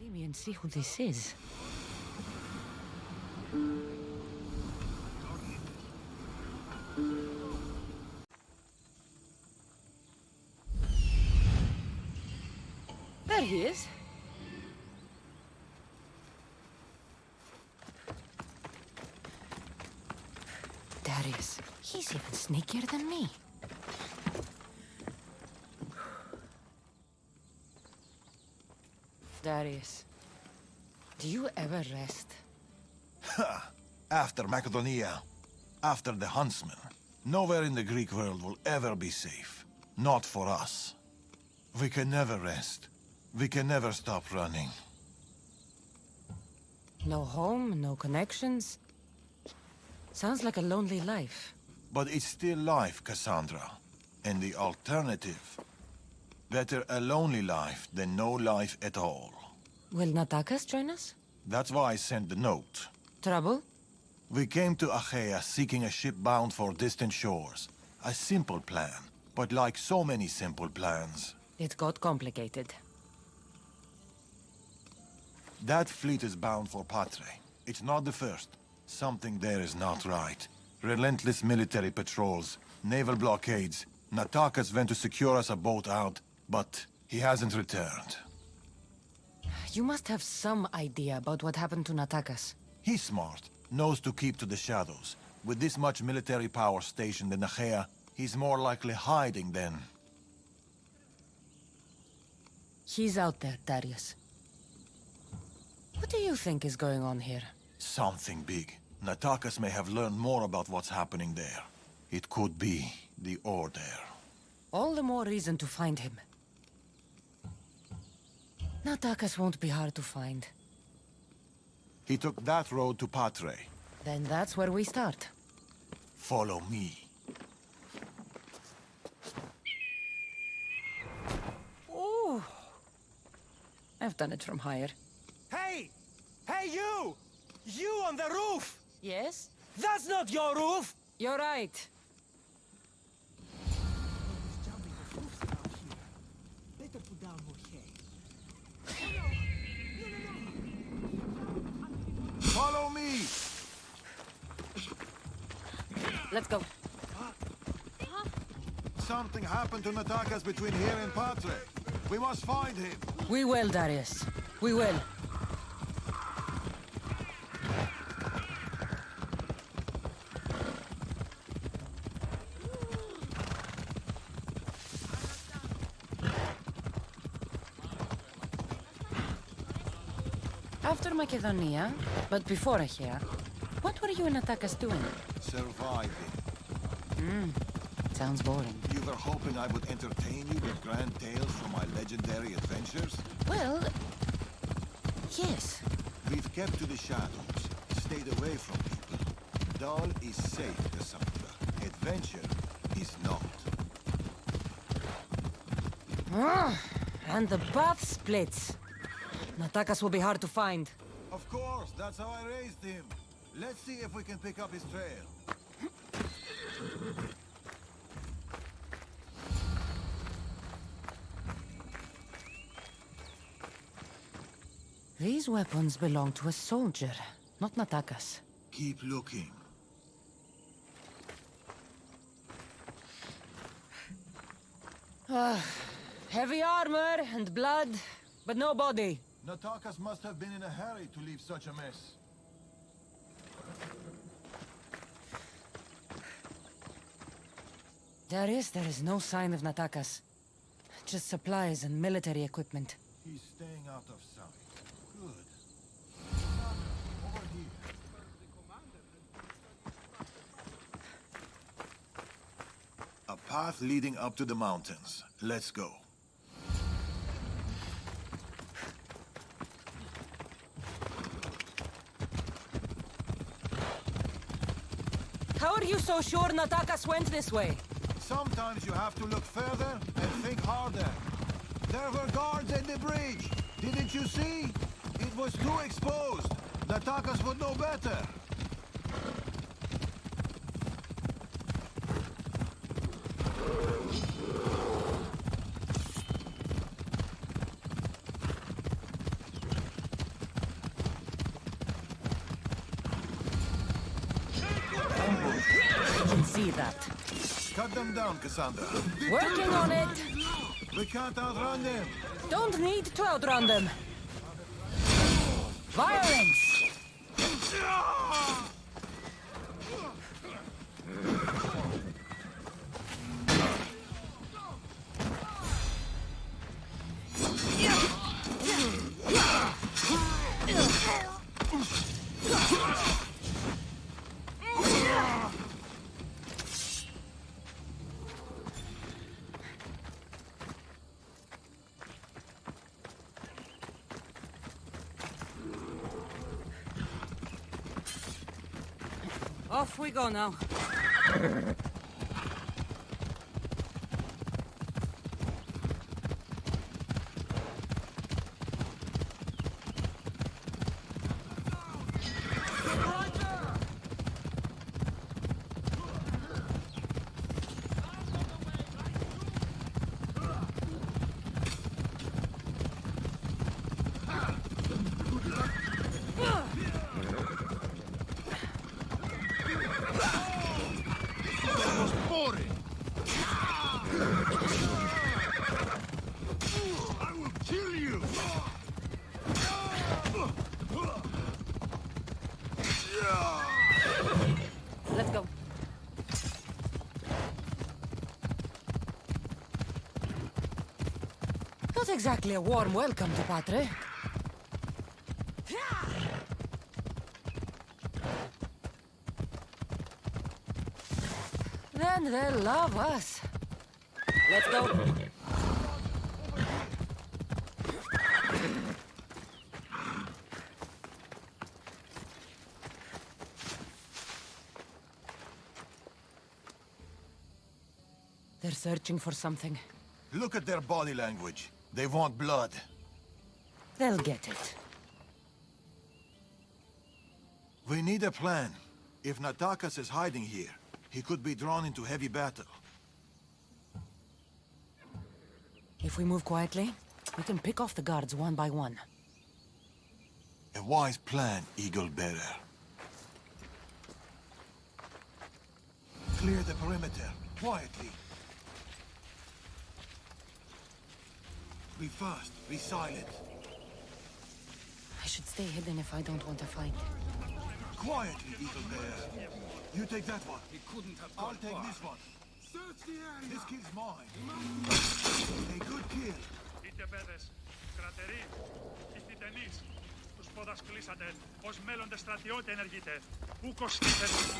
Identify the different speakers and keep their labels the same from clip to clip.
Speaker 1: me and see who this is. There he is. Darius, he's even sneakier than me. Darius, do you ever rest?
Speaker 2: After Macedonia, after the Huntsman, nowhere in the Greek world will ever be safe. Not for us. We can never rest. We can never stop running.
Speaker 1: No home, no connections. Sounds like a lonely life.
Speaker 2: But it's still life, Cassandra. And the alternative? Better a lonely life than no life at all.
Speaker 1: Will Natakas join us?
Speaker 2: That's why I sent the note.
Speaker 1: Trouble?
Speaker 2: We came to Achaea seeking a ship bound for distant shores. A simple plan, but like so many simple plans.
Speaker 1: It got complicated.
Speaker 2: That fleet is bound for Patre. It's not the first. Something there is not right. Relentless military patrols, naval blockades. Natakas went to secure us a boat out, but he hasn't returned.
Speaker 1: You must have some idea about what happened to Natakas.
Speaker 2: He's smart, knows to keep to the shadows. With this much military power stationed in Achaea, he's more likely hiding than...
Speaker 1: He's out there, Darius. What do you think is going on here?
Speaker 2: Something big. Natakas may have learned more about what's happening there. It could be the Order.
Speaker 1: All the more reason to find him. Natakas won't be hard to find.
Speaker 2: He took that road to Patre.
Speaker 1: Then that's where we start.
Speaker 2: Follow me.
Speaker 1: Ooh. I've done it from higher.
Speaker 3: Hey! Hey, you! You on the roof!
Speaker 1: Yes?
Speaker 3: That's not your roof!
Speaker 1: You're right.
Speaker 2: Follow me!
Speaker 1: Let's go.
Speaker 2: Something happened to Natakas between here and Patre. We must find him.
Speaker 1: We will, Darius. We will. After Macedonia, but before Achaea, what were you and Natakas doing?
Speaker 2: Surviving.
Speaker 1: Sounds boring.
Speaker 2: You were hoping I would entertain you with grand tales from my legendary adventures?
Speaker 1: Well, yes.
Speaker 2: We've kept to the shadows, stayed away from people. Dull is safe, Cassandra. Adventure is not.
Speaker 1: And the path splits. Natakas will be hard to find.
Speaker 2: Of course, that's how I raised him. Let's see if we can pick up his trail.
Speaker 1: These weapons belong to a soldier, not Natakas.
Speaker 2: Keep looking.
Speaker 1: Heavy armor and blood, but no body.
Speaker 2: Natakas must have been in a hurry to leave such a mess.
Speaker 1: Darius, there is no sign of Natakas. Just supplies and military equipment.
Speaker 2: He's staying out of sight. Good. Over here. A path leading up to the mountains. Let's go.
Speaker 1: How are you so sure Natakas went this way?
Speaker 2: Sometimes you have to look further and think harder. There were guards at the bridge. Didn't you see? It was too exposed. Natakas would know better.
Speaker 1: see that.
Speaker 2: Cut them down, Cassandra.
Speaker 1: Working on it!
Speaker 2: We can't outrun them.
Speaker 1: Don't need to outrun them. Violence! Off we go now. Let's go. Not exactly a warm welcome to Patre. Then they'll love us. Let's go. They're searching for something.
Speaker 2: Look at their body language. They want blood.
Speaker 1: They'll get it.
Speaker 2: We need a plan. If Natakas is hiding here, he could be drawn into heavy battle.
Speaker 1: If we move quietly, we can pick off the guards one by one.
Speaker 2: A wise plan, Eagle Bearer. Clear the perimeter, quietly. Be fast, be silent.
Speaker 1: I should stay hidden if I don't want a fight.
Speaker 2: Quietly, Eagle Bearer. You take that one. I'll take this one. This kill's mine. A good kill.
Speaker 4: Είτε παιδες, κρατεροί, ηχθητενείς, τους πόδας κλείσατε, ως μέλλοντες στρατιώτε ενεργείτε. Πού κοστίζετε.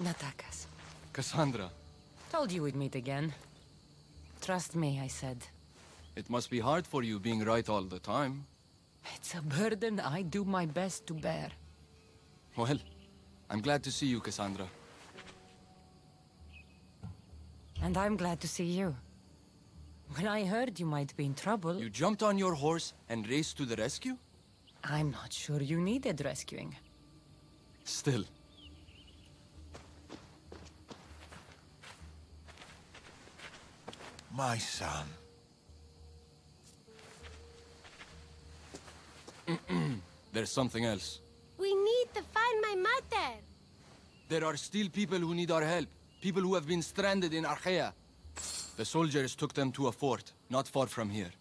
Speaker 1: Natakas.
Speaker 5: Cassandra,
Speaker 1: Told you we'd meet again. Trust me, I said.
Speaker 5: it must be hard for you being right all the time.
Speaker 1: It's a burden I do my best to bear.
Speaker 5: Well, I'm glad to see you, Cassandra.
Speaker 1: And I'm glad to see you. When I heard you might be in trouble,
Speaker 5: You jumped on your horse and raced to the rescue?
Speaker 1: I'm not sure you needed rescuing.
Speaker 5: Still.
Speaker 2: My son.
Speaker 5: There's something else.
Speaker 6: We need to find my mother.
Speaker 5: There are still people who need our help. People who have been stranded in Archaea. The soldiers took them to a fort, not far from here.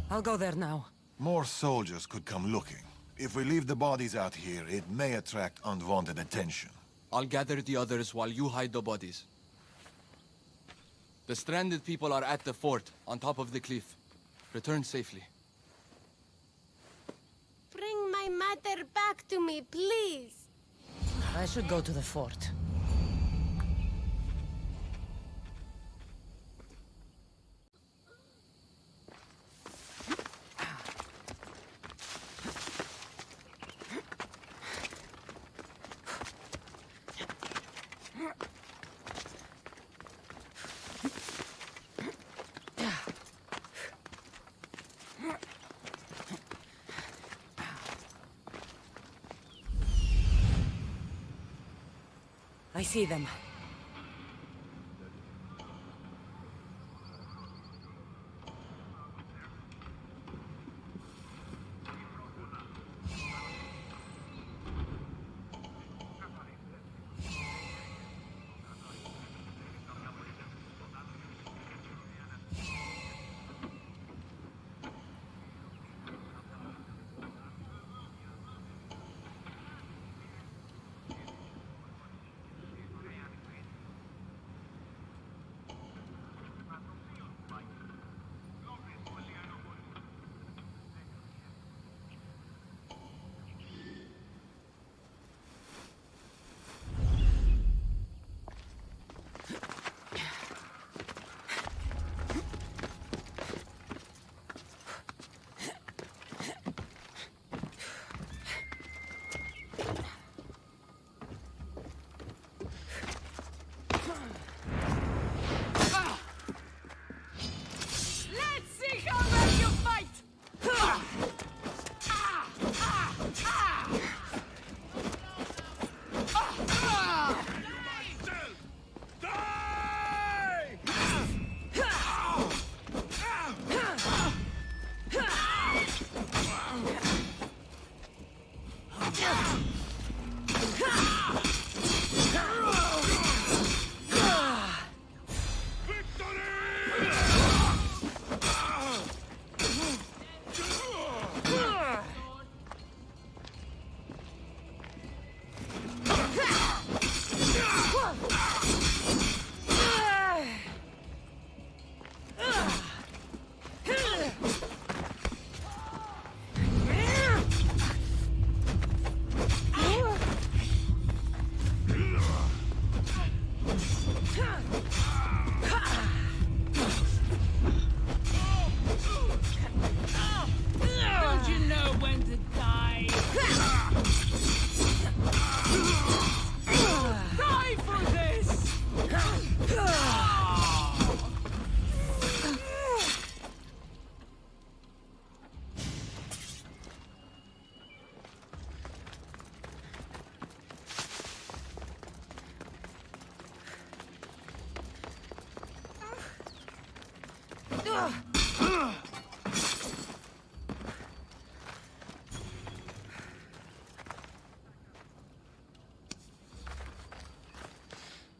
Speaker 1: I'll go there now.
Speaker 2: More soldiers could come looking. If we leave the bodies out here, it may attract unwanted attention.
Speaker 5: I'll gather the others while you hide the bodies. The stranded people are at the fort, on top of the cliff. Return safely.
Speaker 6: Bring my mother back to me, please.
Speaker 1: I should go to the fort. I see them.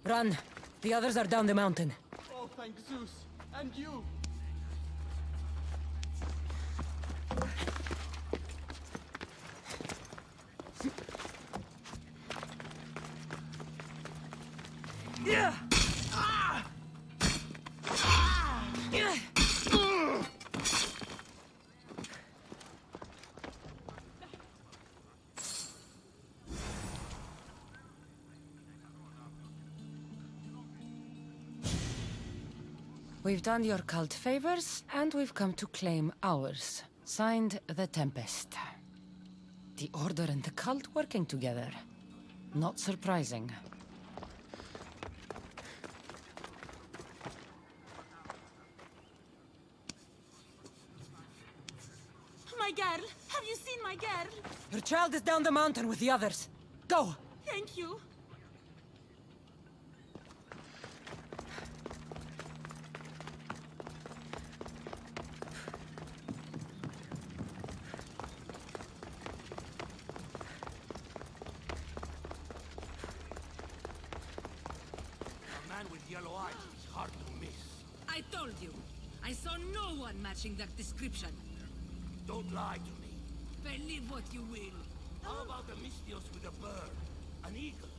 Speaker 1: Run! The others are down the mountain.
Speaker 3: Oh, thank Zeus. And you.
Speaker 1: We've done your cult favors, and we've come to claim ours. Signed, the Tempest. The Order and the cult working together. Not surprising.
Speaker 6: My girl! Have you seen my girl?
Speaker 1: Your child is down the mountain with the others. Go!
Speaker 6: Thank you.
Speaker 7: Yellow eyes is hard to miss.
Speaker 8: I told you. I saw no one matching that description.
Speaker 7: Don't lie to me.
Speaker 8: Believe what you will.
Speaker 7: How about the Mystios with a bird? An eagle?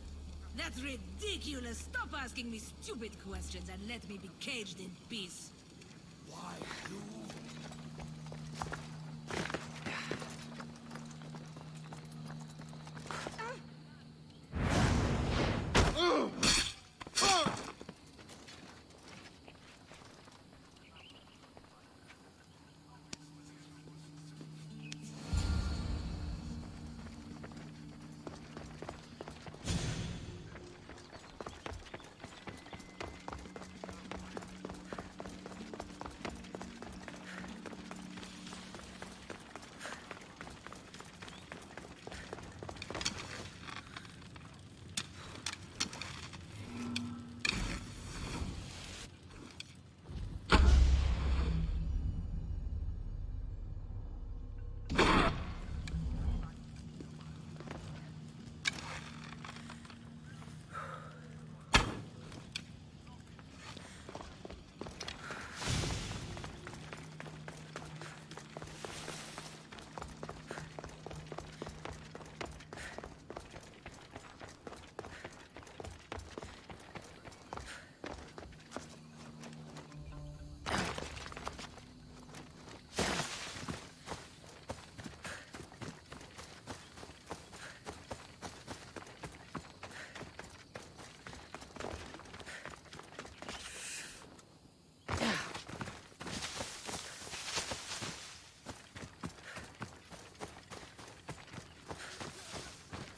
Speaker 8: That's ridiculous. Stop asking me stupid questions and let me be caged in peace.
Speaker 7: Why you?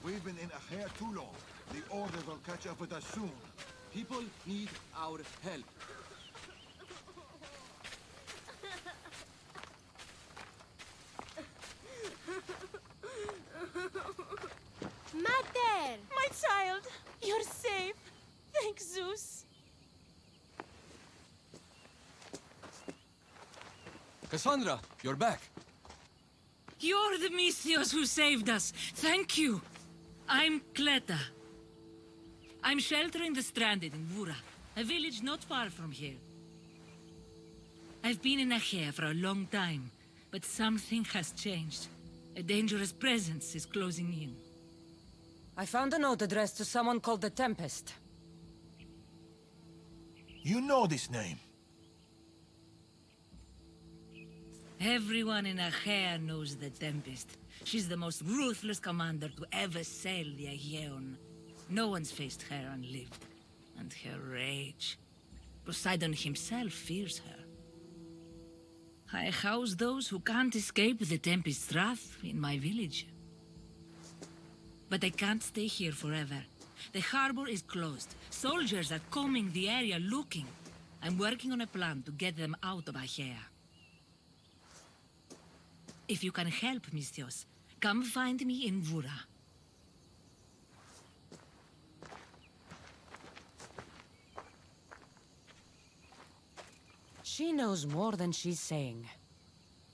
Speaker 2: We've been in Achaea too long. The Order will catch up with us soon.
Speaker 5: People need our help.
Speaker 6: Mater!
Speaker 9: My child, you're safe. Thank Zeus.
Speaker 5: Cassandra, you're back.
Speaker 8: You're the Misthios who saved us. Thank you. I'm Cleta. I'm sheltering the stranded in Vura, a village not far from here. I've been in Achaea for a long time, but something has changed. A dangerous presence is closing in.
Speaker 1: I found a note addressed to someone called the Tempest.
Speaker 2: You know this name.
Speaker 8: Everyone in Achaea knows the Tempest. She's the most ruthless commander to ever sail the Aegean. No one's faced her and lived. And her rage. Poseidon himself fears her. I house those who can't escape the Tempest's wrath in my village. But I can't stay here forever. The harbor is closed. Soldiers are combing the area looking. I'm working on a plan to get them out of Achaea. If you can help, Misthios, come find me in Vura.
Speaker 1: She knows more than she's saying.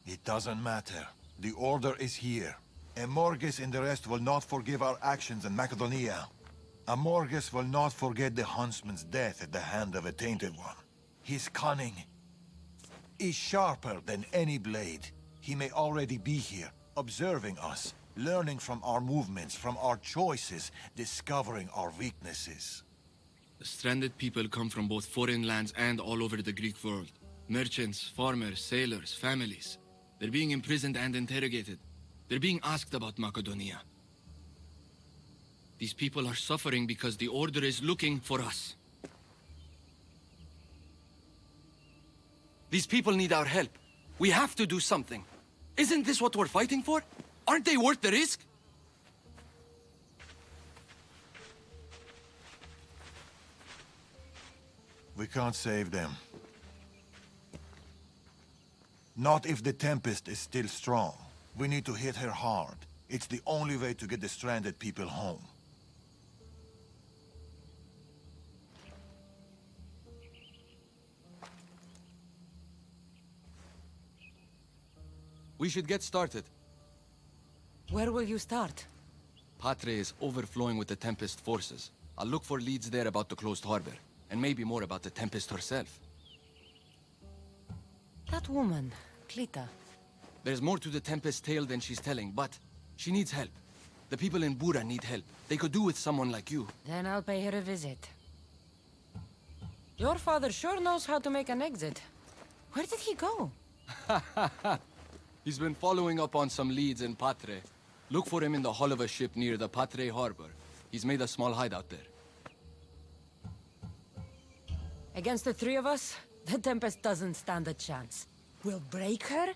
Speaker 2: It doesn't matter. The Order is here. Amorges and the rest will not forgive our actions in Macedonia. Amorges will not forget the huntsman's death at the hand of a tainted one. His cunning is sharper than any blade. He may already be here, observing us, learning from our movements, from our choices, discovering our weaknesses.
Speaker 5: The stranded people come from both foreign lands and all over the Greek world. Merchants, farmers, sailors, families. They're being imprisoned and interrogated. They're being asked about Macedonia. These people are suffering because the Order is looking for us. These people need our help. We have to do something. Isn't this what we're fighting for? Aren't they worth the risk?
Speaker 2: We can't save them. Not if the Tempest is still strong. We need to hit her hard. It's the only way to get the stranded people home.
Speaker 5: We should get started.
Speaker 1: Where will you start?
Speaker 5: Patre is overflowing with the Tempest forces. I'll look for leads there about the closed harbor, and maybe more about the Tempest herself.
Speaker 1: That woman, Cleta.
Speaker 5: There's more to the Tempest's tale than she's telling, but she needs help. The people in Bura need help. They could do with someone like you.
Speaker 1: Then I'll pay her a visit. Your father sure knows how to make an exit. Where did he go?
Speaker 5: He's been following up on some leads in Patre. Look for him in the hull of a ship near the Patre harbor. He's made a small hideout there.
Speaker 1: Against the three of us, the Tempest doesn't stand a chance. We'll break her?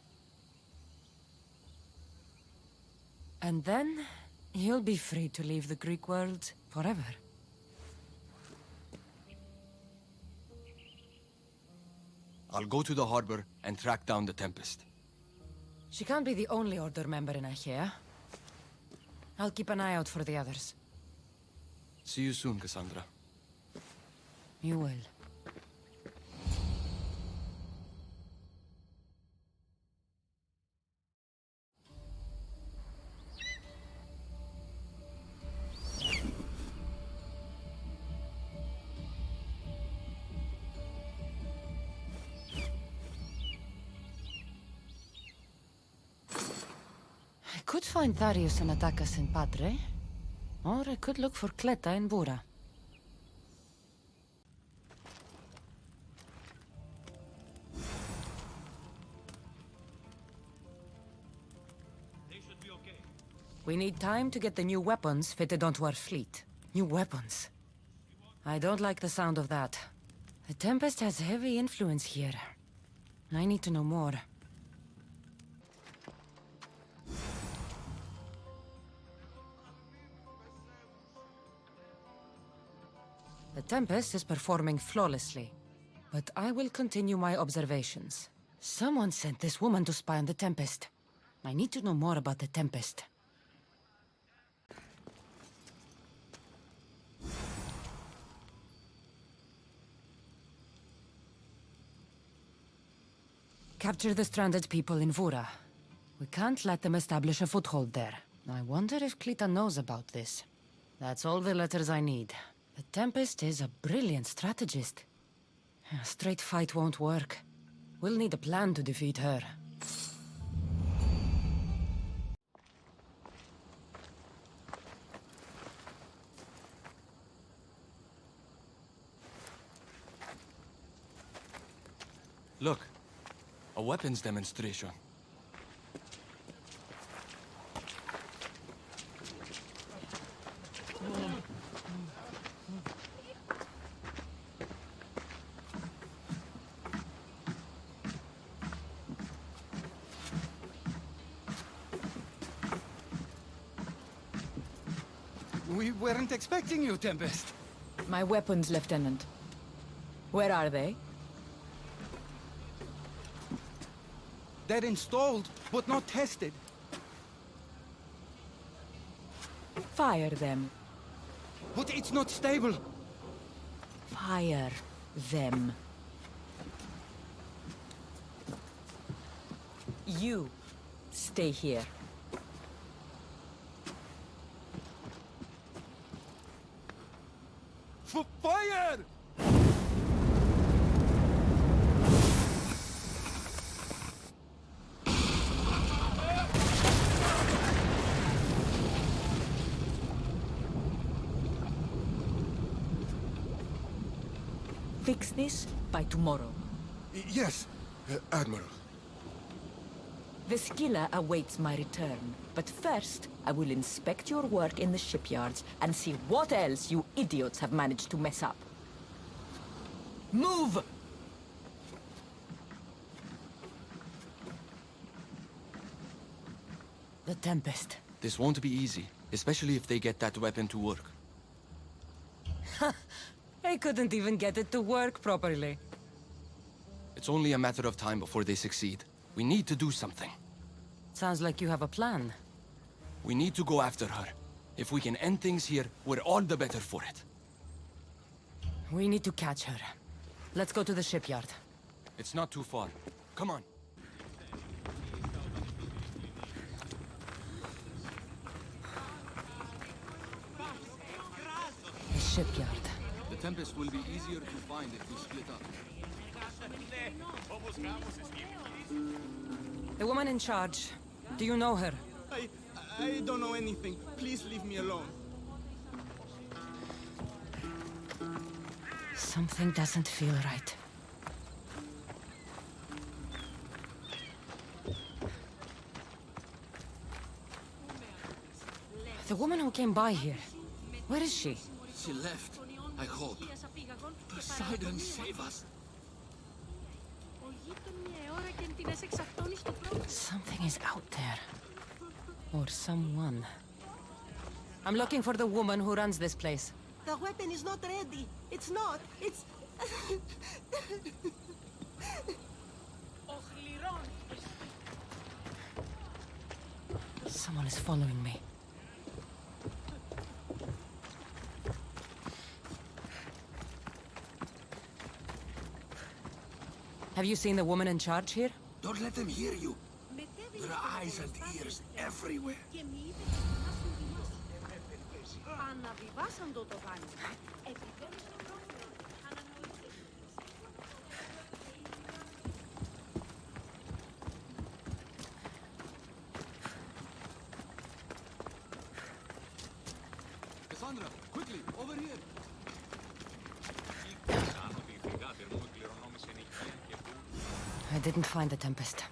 Speaker 1: And then, you'll be free to leave the Greek world forever.
Speaker 5: I'll go to the harbor and track down the Tempest.
Speaker 1: She can't be the only Order member in Achaea. I'll keep an eye out for the others.
Speaker 5: See you soon, Cassandra.
Speaker 1: You will. I could find Tharius and attack us in Patre, or I could look for Cleta in Bura.
Speaker 7: They should be okay.
Speaker 1: We need time to get the new weapons fitted onto our fleet. New weapons. I don't like the sound of that. The Tempest has heavy influence here. I need to know more. The Tempest is performing flawlessly, but I will continue my observations. Someone sent this woman to spy on the Tempest. I need to know more about the Tempest. Capture the stranded people in Vura. We can't let them establish a foothold there. I wonder if Clita knows about this. That's all the letters I need. The Tempest is a brilliant strategist. A straight fight won't work. We'll need a plan to defeat her.
Speaker 5: Look, a weapons demonstration.
Speaker 3: We weren't expecting you, Tempest.
Speaker 10: My weapons, Lieutenant. Where are they?
Speaker 3: They're installed, but not tested.
Speaker 10: Fire them.
Speaker 3: But it's not stable.
Speaker 10: Fire them. You stay here.
Speaker 3: Fire!
Speaker 10: Fix this by tomorrow.
Speaker 3: Yes, Admiral.
Speaker 10: The skiller awaits my return. But first, I will inspect your work in the shipyards and see what else you idiots have managed to mess up. Move!
Speaker 1: The Tempest.
Speaker 5: This won't be easy, especially if they get that weapon to work.
Speaker 1: I couldn't even get it to work properly.
Speaker 5: It's only a matter of time before they succeed. We need to do something.
Speaker 1: Sounds like you have a plan.
Speaker 5: We need to go after her. If we can end things here, we're all the better for it.
Speaker 1: We need to catch her. Let's go to the shipyard.
Speaker 5: It's not too far. Come on.
Speaker 1: The shipyard.
Speaker 5: The Tempest will be easier to find if we split up.
Speaker 1: The woman in charge. Do you know her?
Speaker 3: I don't know anything. Please leave me alone.
Speaker 1: Something doesn't feel right. The woman who came by here. Where is she?
Speaker 5: She left, I hope. Poseidon, save us.
Speaker 1: Something is out there. Or someone. I'm looking for the woman who runs this place.
Speaker 6: The weapon is not ready. It's not. It's...
Speaker 1: Someone is following me. Have you seen the woman in charge here?
Speaker 7: Don't let them hear you. There are eyes and ears everywhere.
Speaker 5: Cassandra, quickly, over here.
Speaker 1: I didn't find the Tempest.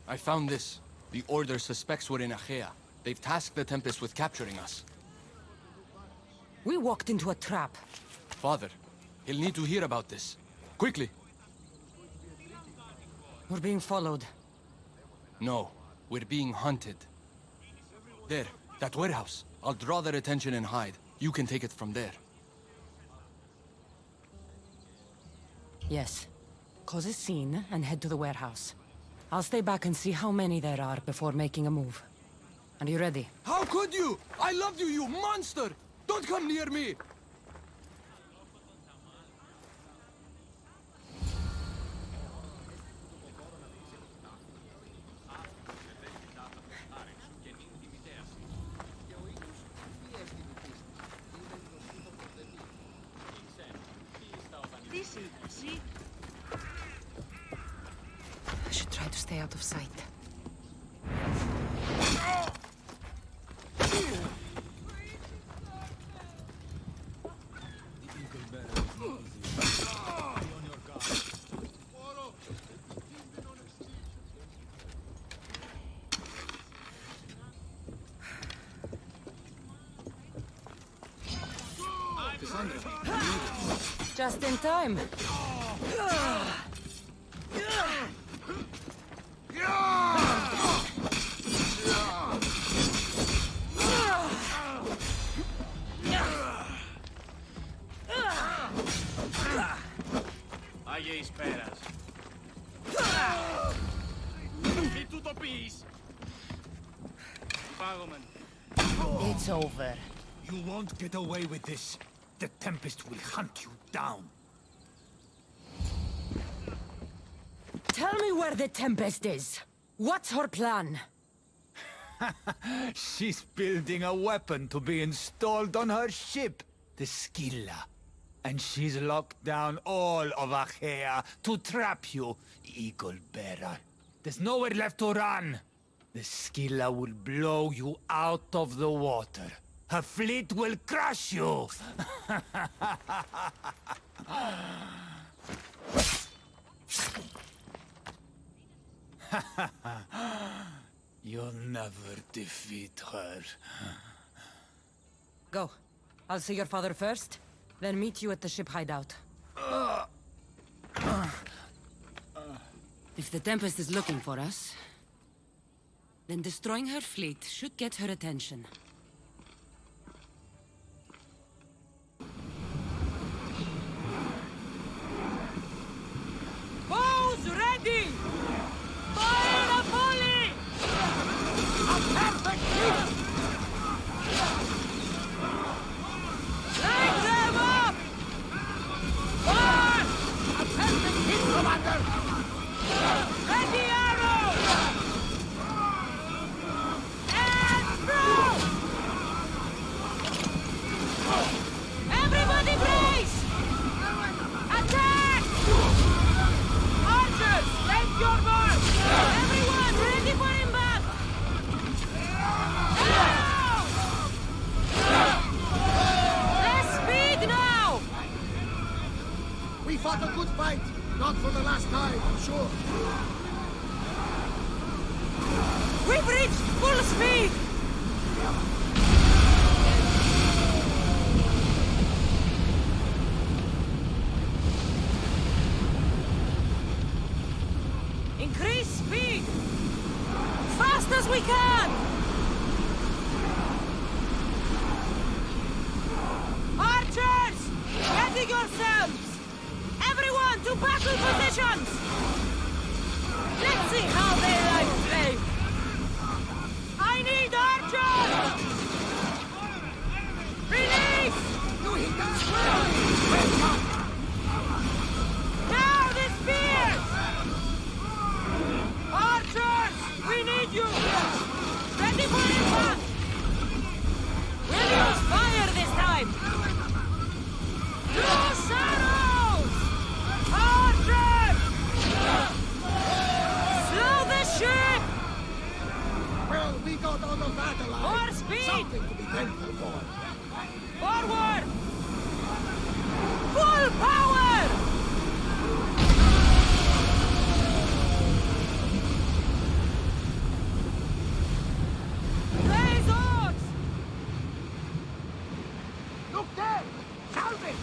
Speaker 5: I found this. The Order suspects we're in Achaea. They've tasked the Tempest with capturing us.
Speaker 1: We walked into a trap.
Speaker 5: Father, he'll need to hear about this. Quickly!
Speaker 1: We're being followed.
Speaker 5: No, we're being hunted. There, that warehouse. I'll draw their attention and hide. You can take it from there.
Speaker 1: Yes. Cause a scene and head to the warehouse. I'll stay back and see how many there are before making a move. Are you ready?
Speaker 3: How could you? I loved you, you monster! Don't come near me!
Speaker 1: I should try to stay out of sight. Just in time.
Speaker 3: Agli esperas. E tu topis. Pagoman.
Speaker 1: It's over.
Speaker 7: You won't get away with this. The Tempest will hunt you down.
Speaker 1: Tell me where the Tempest is. What's her plan?
Speaker 7: She's building a weapon to be installed on her ship, the Scylla. And she's locked down all of Achaea to trap you, Eagle Bearer. There's nowhere left to run. The Scylla will blow you out of the water. Her fleet will crush you! You'll never defeat her.
Speaker 1: Go. I'll see your father first, then meet you at the ship hideout. If the Tempest is looking for us, then destroying her fleet should get her attention.
Speaker 9: Bows ready! Fire the volley! A perfect hit! Light them up! Fire! A perfect hit, Commander! Ready arrows! And throw! Everybody brace! Attack! Archers, take your mark! Everyone, ready for impact! Less speed now!
Speaker 7: We fought a good fight. Not for the last time, I'm sure.
Speaker 9: We've reached full speed! Increase speed! Fast as we can! Archers! Ready yourselves! Everyone to battle positions! Let's see how they like flame! I need archers! Release!
Speaker 7: You hit them squarely!
Speaker 9: Now the spears! Archers! We need you! Ready for impact! We'll use fire this time! Use arrows! Archers! Slow the ship!
Speaker 7: Well, we got on the battle line.
Speaker 9: More speed!
Speaker 7: Something to be thankful for.
Speaker 9: Forward! Full power! Raise oars!
Speaker 7: Look there! Calvin!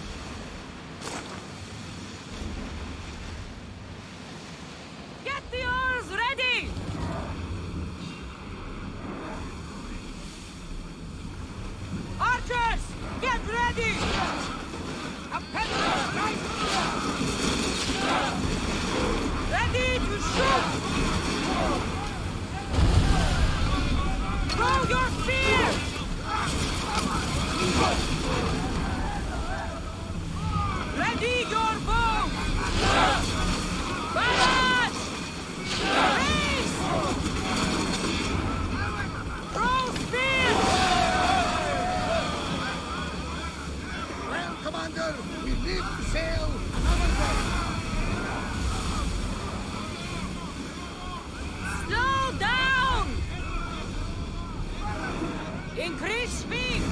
Speaker 9: Get the oars ready! Archers, get ready! A petrol strike! Throw your spear! Ready your bow! Balance! Race! Throw spear!
Speaker 11: Well, Commander, we live to sail another day.
Speaker 9: Slow down! Increase speed!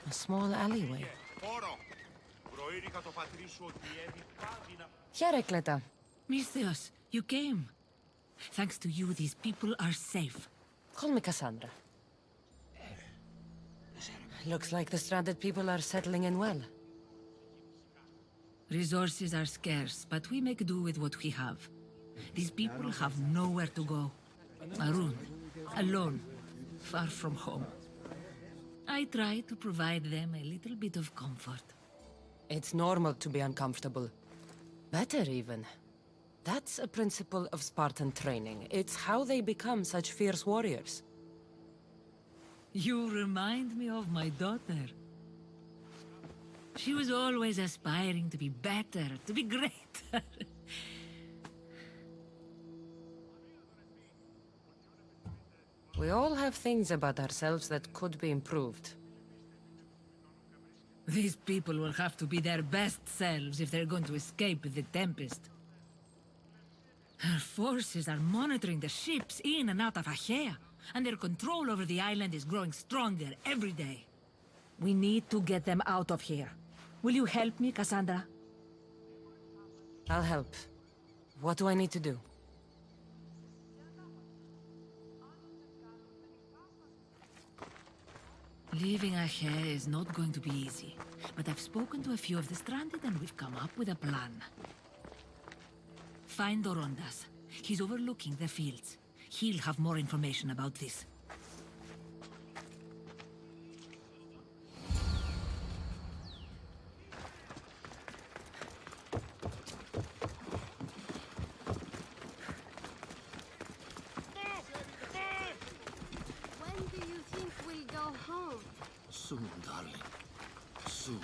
Speaker 1: A small alleyway. Here, Cleta.
Speaker 8: Misthios, you came. Thanks to you, these people are safe.
Speaker 1: Call me Cassandra. Looks like the stranded people are settling in well.
Speaker 8: Resources are scarce, but we make do with what we have. These people have nowhere to go. Marooned, alone, far from home. I try to provide them a little bit of comfort.
Speaker 1: It's normal to be uncomfortable. Better even. That's a principle of Spartan training. It's how they become such fierce warriors.
Speaker 8: You remind me of my daughter. She was always aspiring to be better, to be greater.
Speaker 1: We all have things about ourselves that could be improved.
Speaker 8: These people will have to be their best selves if they're going to escape the Tempest. Our forces are monitoring the ships in and out of Achaea, and their control over the island is growing stronger every day.
Speaker 10: We need to get them out of here. Will you help me, Cassandra?
Speaker 1: I'll help. What do I need to do?
Speaker 8: Leaving Achaea is not going to be easy, but I've spoken to a few of the stranded and we've come up with a plan. Find Dorondas. He's overlooking the fields. He'll have more information about this.
Speaker 6: When do you think we'll go home?
Speaker 11: Soon, darling. Soon.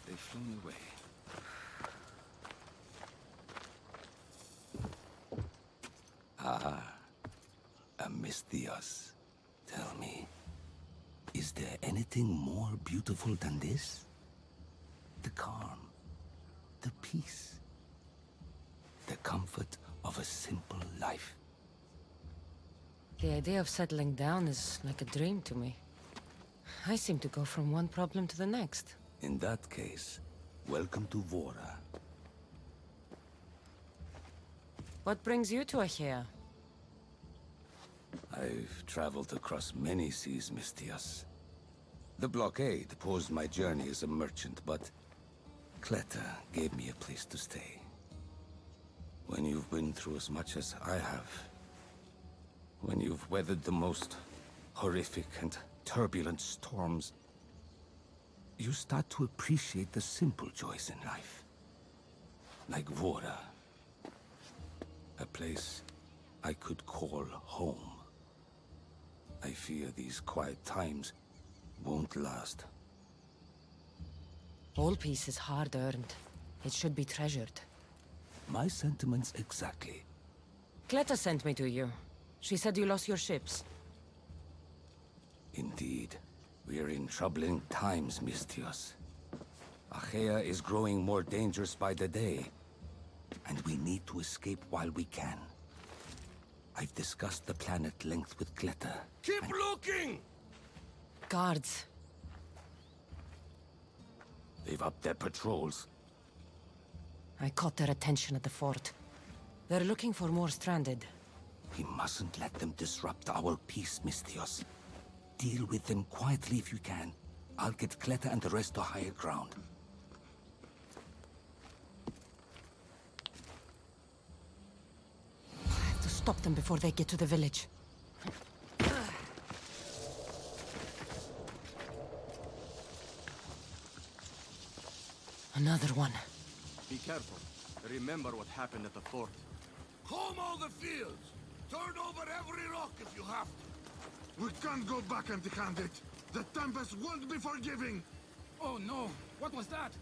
Speaker 12: They've flown away.
Speaker 13: Misthios, tell me, is there anything more beautiful than this? The calm, the peace, the comfort of a simple life.
Speaker 1: The idea of settling down is like a dream to me. I seem to go from one problem to the next.
Speaker 13: In that case, welcome to Vora.
Speaker 1: What brings you to Achaea?
Speaker 13: I've traveled across many seas, Misthios. The blockade paused my journey as a merchant, but Cleta gave me a place to stay. When you've been through as much as I have, when you've weathered the most horrific and turbulent storms, you start to appreciate the simple joys in life. Like Vora. A place I could call home. I fear these quiet times won't last.
Speaker 1: All peace is hard-earned. It should be treasured.
Speaker 13: My sentiments exactly.
Speaker 1: Cleta sent me to you. She said you lost your ships.
Speaker 13: Indeed. We're in troubling times, Misthios. Achaea is growing more dangerous by the day, and we need to escape while we can. I've discussed the plan at length with Cleta.
Speaker 11: Keep looking!
Speaker 1: Guards.
Speaker 13: They've upped their patrols.
Speaker 1: I caught their attention at the fort. They're looking for more stranded.
Speaker 13: We mustn't let them disrupt our peace, Misthios. Deal with them quietly if you can. I'll get Cleta and the rest to higher ground.
Speaker 1: I have to stop them before they get to the village. Another one.
Speaker 12: Be careful. Remember what happened at the fort.
Speaker 11: Comb all the fields! Turn over every rock if you have to! We can't go back empty-handed! The Tempest won't be forgiving!
Speaker 12: Oh no! What was that?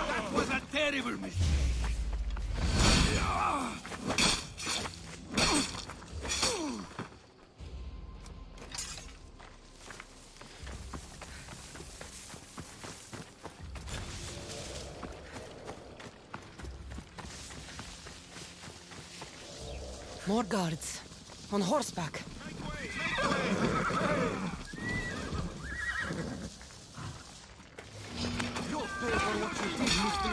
Speaker 11: That was a terrible mistake!
Speaker 1: More guards. On horseback.
Speaker 11: You'll pay for what you did, Mr.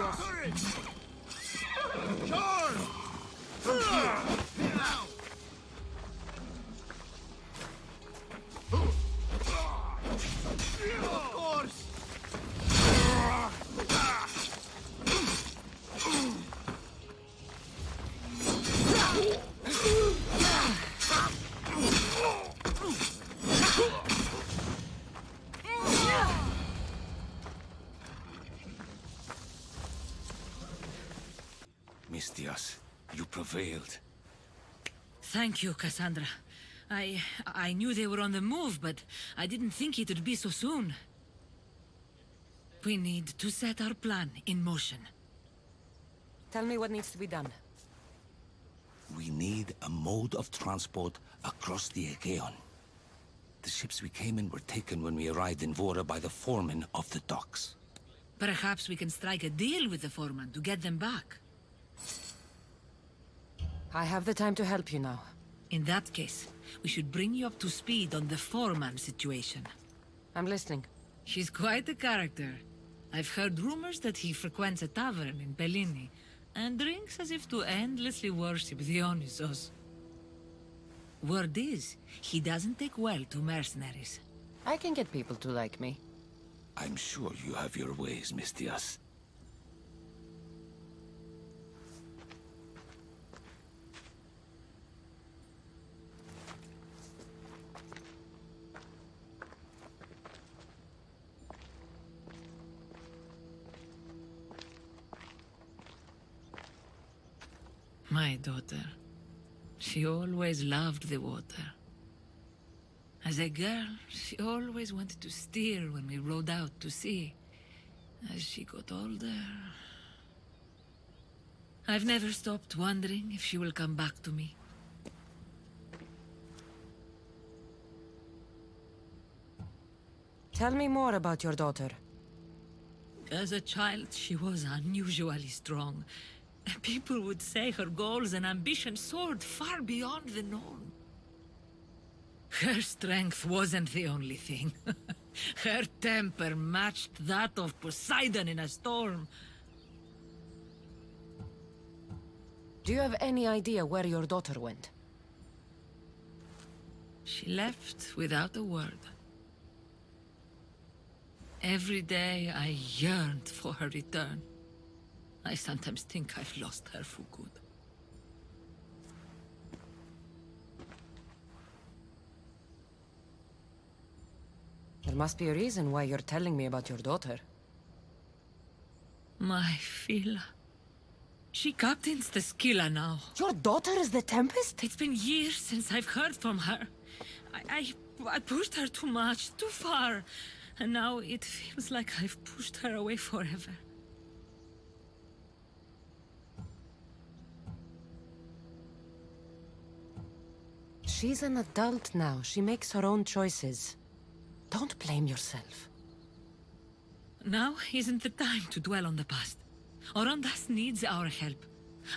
Speaker 11: Charge! From here! Now! Of course!
Speaker 13: Mistias, you prevailed.
Speaker 8: Thank you, Cassandra. I knew they were on the move, but I didn't think it would be so soon. We need to set our plan in motion.
Speaker 1: Tell me what needs to be done.
Speaker 13: We need a mode of transport across the Aegean. The ships we came in were taken when we arrived in Vora by the foreman of the docks.
Speaker 8: Perhaps we can strike a deal with the foreman to get them back.
Speaker 1: I have the time to help you now.
Speaker 8: In that case, we should bring you up to speed on the foreman situation.
Speaker 1: I'm listening.
Speaker 8: She's quite a character. I've heard rumors that he frequents a tavern in Bellini, and drinks as if to endlessly worship Dionysos. Word is, he doesn't take well to mercenaries.
Speaker 1: I can get people to like me.
Speaker 13: I'm sure you have your ways, Mistias.
Speaker 8: My daughter. She always loved the water. As a girl, she always wanted to steer when we rode out to sea. As she got older... I've never stopped wondering if she will come back to me.
Speaker 1: Tell me more about your daughter.
Speaker 8: As a child, she was unusually strong. People would say her goals and ambitions soared far beyond the norm. Her strength wasn't the only thing. Her temper matched that of Poseidon in a storm.
Speaker 1: Do you have any idea where your daughter went?
Speaker 8: She left without a word. Every day I yearned for her return. I sometimes think I've lost her for good.
Speaker 1: There must be a reason why you're telling me about your daughter.
Speaker 8: My Fila. She captains the Skilla now.
Speaker 1: Your daughter is the Tempest?
Speaker 8: It's been years since I've heard from her. I pushed her too much, too far. And now it feels like I've pushed her away forever.
Speaker 1: She's an adult now. She makes her own choices. Don't blame yourself.
Speaker 8: Now isn't the time to dwell on the past. Orondas needs our help.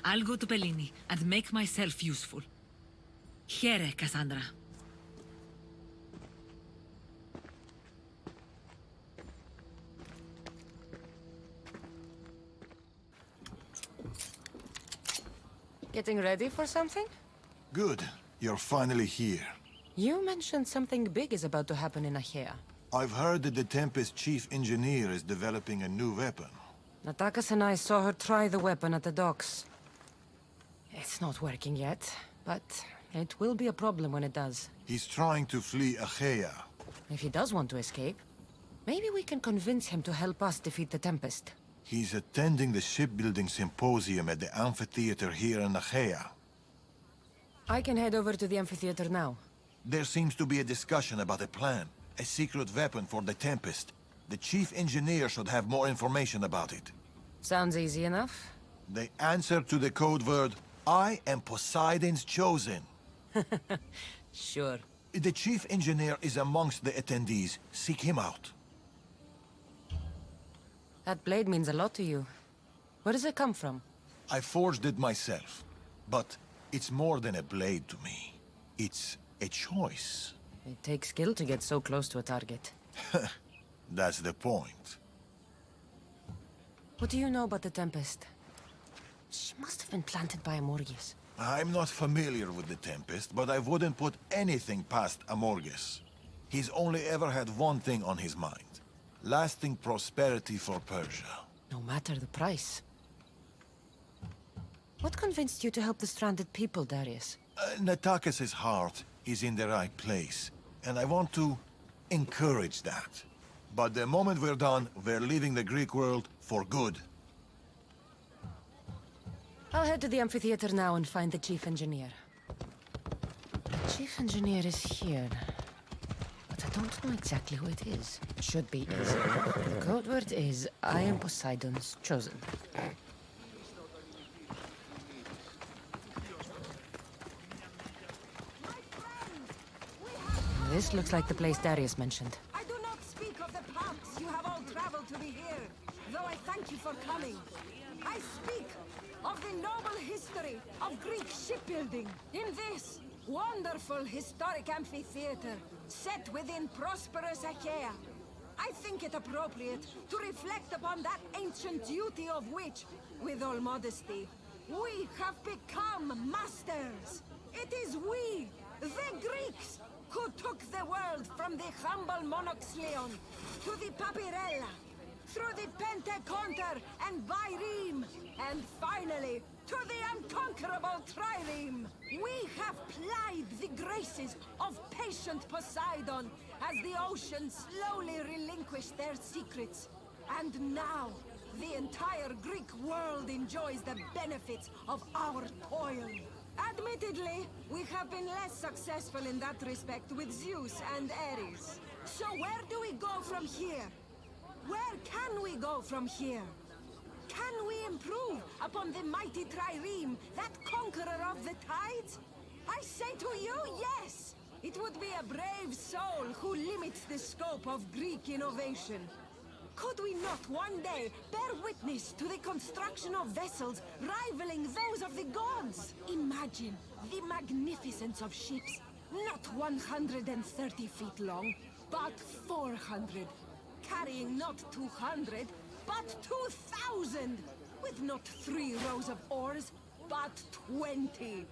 Speaker 8: I'll go to Bellini and make myself useful. Here, Cassandra.
Speaker 1: Getting ready for something?
Speaker 2: Good. You're finally here.
Speaker 1: You mentioned something big is about to happen in Achaea.
Speaker 2: I've heard that the Tempest chief engineer is developing a new weapon.
Speaker 1: Natakas and I saw her try the weapon at the docks. It's not working yet, but it will be a problem when it does.
Speaker 2: He's trying to flee Achaea.
Speaker 1: If he does want to escape, maybe we can convince him to help us defeat the Tempest.
Speaker 2: He's attending the shipbuilding symposium at the amphitheater here in Achaea.
Speaker 1: I can head over to the amphitheater now.
Speaker 2: There seems to be a discussion about a plan. A secret weapon for the Tempest. The chief engineer should have more information about it.
Speaker 1: Sounds easy enough.
Speaker 2: The answer to the code word, I am Poseidon's chosen.
Speaker 1: Sure.
Speaker 2: The chief engineer is amongst the attendees. Seek him out.
Speaker 1: That blade means a lot to you. Where does it come from?
Speaker 2: I forged it myself. But it's more than a blade to me. It's a choice.
Speaker 1: It takes skill to get so close to a target.
Speaker 2: That's the point.
Speaker 1: What do you know about the Tempest? She must have been planted by Amorges.
Speaker 2: I'm not familiar with the Tempest, but I wouldn't put anything past Amorges. He's only ever had one thing on his mind. Lasting prosperity for Persia.
Speaker 1: No matter the price. What convinced you to help the stranded people, Darius?
Speaker 2: Natakis' heart is in the right place, and I want to encourage that. But the moment we're done, we're leaving the Greek world for good.
Speaker 1: I'll head to the amphitheater now and find the chief engineer. The chief engineer is here, but I don't know exactly who it is. It should be easy. The code word is, I am Poseidon's chosen. This looks like the place Darius mentioned.
Speaker 14: I do not speak of the paths you have all traveled to be here, though I thank you for coming. I speak of the noble history of Greek shipbuilding in this wonderful historic amphitheater set within prosperous Achaea. I think it appropriate to reflect upon that ancient duty of which, with all modesty, we have become masters. It is we, the Greeks, who took the world from the humble Monoxleon to the Papyrella, through the Pentaconter and Byreme, and finally to the unconquerable Trireme. We have plied the graces of patient Poseidon as the oceans slowly relinquished their secrets. And now, the entire Greek world enjoys the benefits of our toil. Admittedly, we have been less successful in that respect with Zeus and Ares. So where do we go from here? Where can we go from here? Can we improve upon the mighty Trireme, that conqueror of the tides? I say to you, yes! It would be a brave soul who limits the scope of Greek innovation. Could we not one day bear witness to the construction of vessels rivaling those of the gods? Imagine the magnificence of ships, not 130 feet long, but 400, carrying not 200, but 2,000, with not 3 rows of oars, but 20,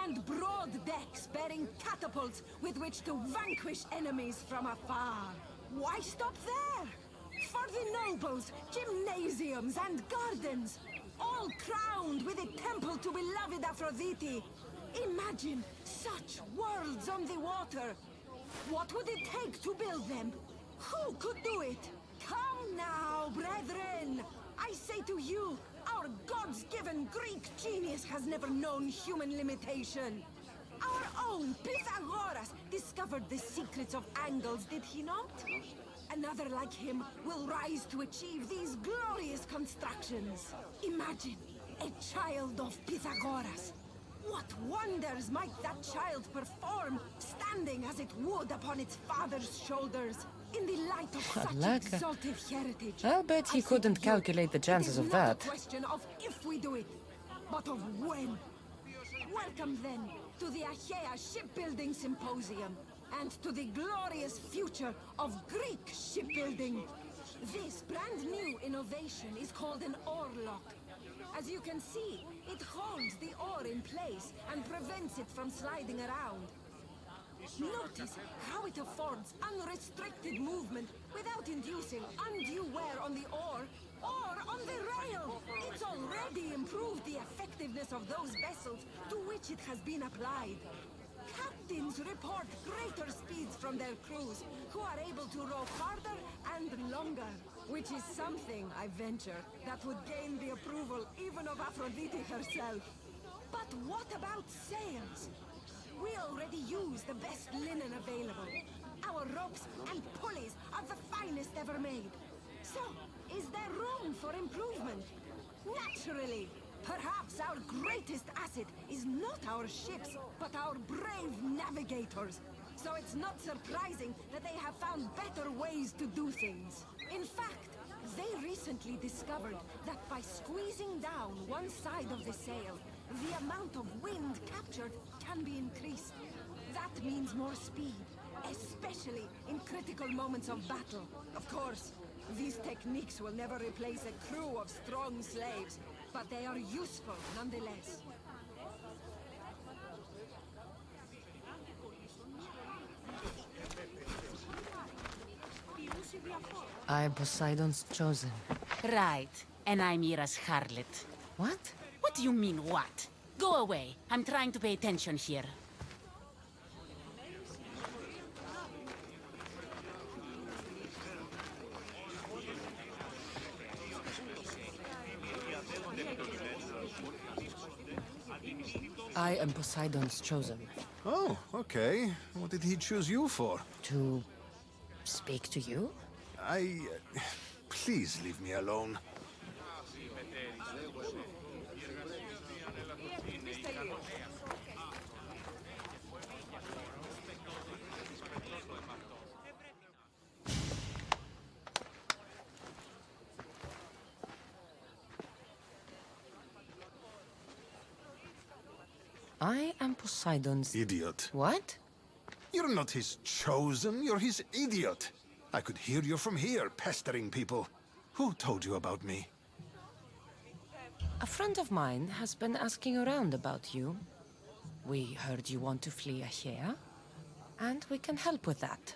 Speaker 14: and broad decks bearing catapults with which to vanquish enemies from afar. Why stop there? For the nobles, gymnasiums and gardens, all crowned with a temple to beloved Aphrodite. Imagine such worlds on the water. What would it take to build them? Who could do it? Come now, brethren! I say to you, our gods-given Greek genius has never known human limitation. Our own Pythagoras discovered the secrets of angles, did he not? Another like him will rise to achieve these glorious constructions. Imagine a child of Pythagoras. What wonders might that child perform, standing as it would upon its father's shoulders, in the light of such exalted heritage?
Speaker 1: I'll bet he couldn't calculate the chances of that.
Speaker 14: It is not a question of if we do it, but of when. Welcome then to the Achaea Shipbuilding Symposium, and to the glorious future of Greek shipbuilding. This brand new innovation is called an oar lock. As you can see, it holds the oar in place and prevents it from sliding around. Notice how it affords unrestricted movement without inducing undue wear on the oar or on the rail. It's already improved the effectiveness of those vessels to which it has been applied. Captains report greater speeds from their crews, who are able to row harder and longer, which is something, I venture, that would gain the approval even of Aphrodite herself. But what about sails? We already use the best linen available. Our ropes and pulleys are the finest ever made. So, is there room for improvement? Naturally! Perhaps our greatest asset is not our ships, but our brave navigators. So it's not surprising that they have found better ways to do things. In fact, they recently discovered that by squeezing down one side of the sail, the amount of wind captured can be increased. That means more speed, especially in critical moments of battle. Of course, these techniques will never replace a crew of strong slaves, but they are useful nonetheless.
Speaker 1: I am Poseidon's chosen.
Speaker 9: Right. And I'm Mira's harlot.
Speaker 1: What?
Speaker 9: What do you mean, what? Go away. I'm trying to pay attention here.
Speaker 1: I am Poseidon's chosen.
Speaker 15: Oh, okay. What did he choose you for?
Speaker 1: To speak to you?
Speaker 15: Please leave me alone.
Speaker 1: I am Poseidon's...
Speaker 15: Idiot.
Speaker 1: What?
Speaker 15: You're not his chosen, you're his idiot. I could hear you from here, pestering people. Who told you about me?
Speaker 1: A friend of mine has been asking around about you. We heard you want to flee Achaea, and we can help with that.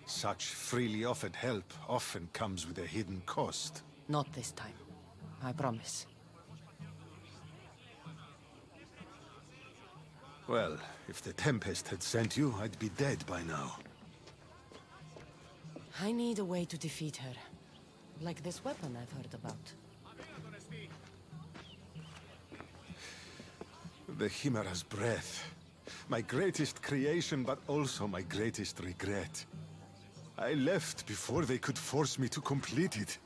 Speaker 15: Such freely offered help often comes with a hidden cost.
Speaker 1: Not this time. I promise.
Speaker 15: Well, if the Tempest had sent you, I'd be dead by now.
Speaker 1: I need a way to defeat her. Like this weapon I've heard about.
Speaker 15: The Chimera's breath. My greatest creation, but also my greatest regret. I left before they could force me to complete it.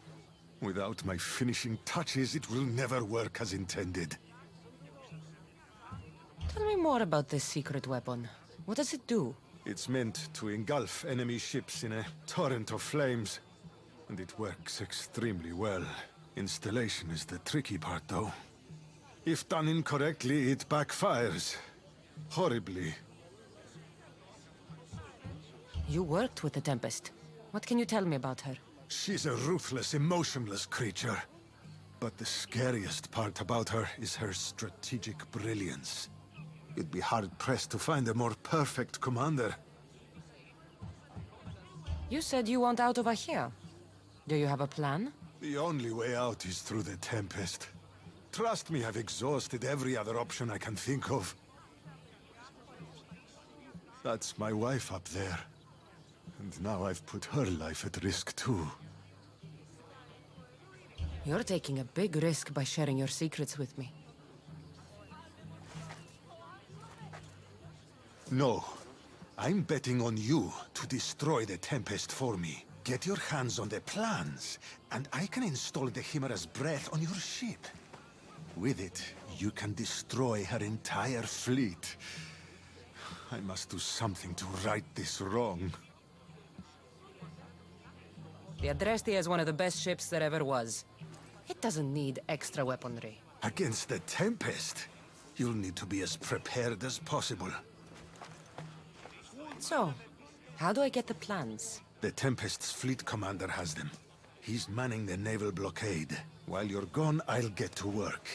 Speaker 15: Without my finishing touches, it will never work as intended.
Speaker 1: Tell me more about this secret weapon. What does it do?
Speaker 15: It's meant to engulf enemy ships in a torrent of flames. And it works extremely well. Installation is the tricky part, though. If done incorrectly, it backfires. Horribly.
Speaker 1: You worked with the Tempest. What can you tell me about her?
Speaker 15: She's a ruthless, emotionless creature. But the scariest part about her is her strategic brilliance. You'd be hard-pressed to find a more perfect commander.
Speaker 1: You said you want out of Achaea. Do you have a plan?
Speaker 15: The only way out is through the Tempest. Trust me, I've exhausted every other option I can think of. That's my wife up there. And now I've put her life at risk too.
Speaker 1: You're taking a big risk by sharing your secrets with me.
Speaker 15: No. I'm betting on you to destroy the Tempest for me. Get your hands on the plans, and I can install the Chimera's breath on your ship. With it, you can destroy her entire fleet. I must do something to right this wrong.
Speaker 1: The Adrestia is one of the best ships that ever was. It doesn't need extra weaponry.
Speaker 15: Against the Tempest, you'll need to be as prepared as possible.
Speaker 1: So, how do I get the plans?
Speaker 15: The Tempest's fleet commander has them. He's manning the naval blockade. While you're gone, I'll get to work.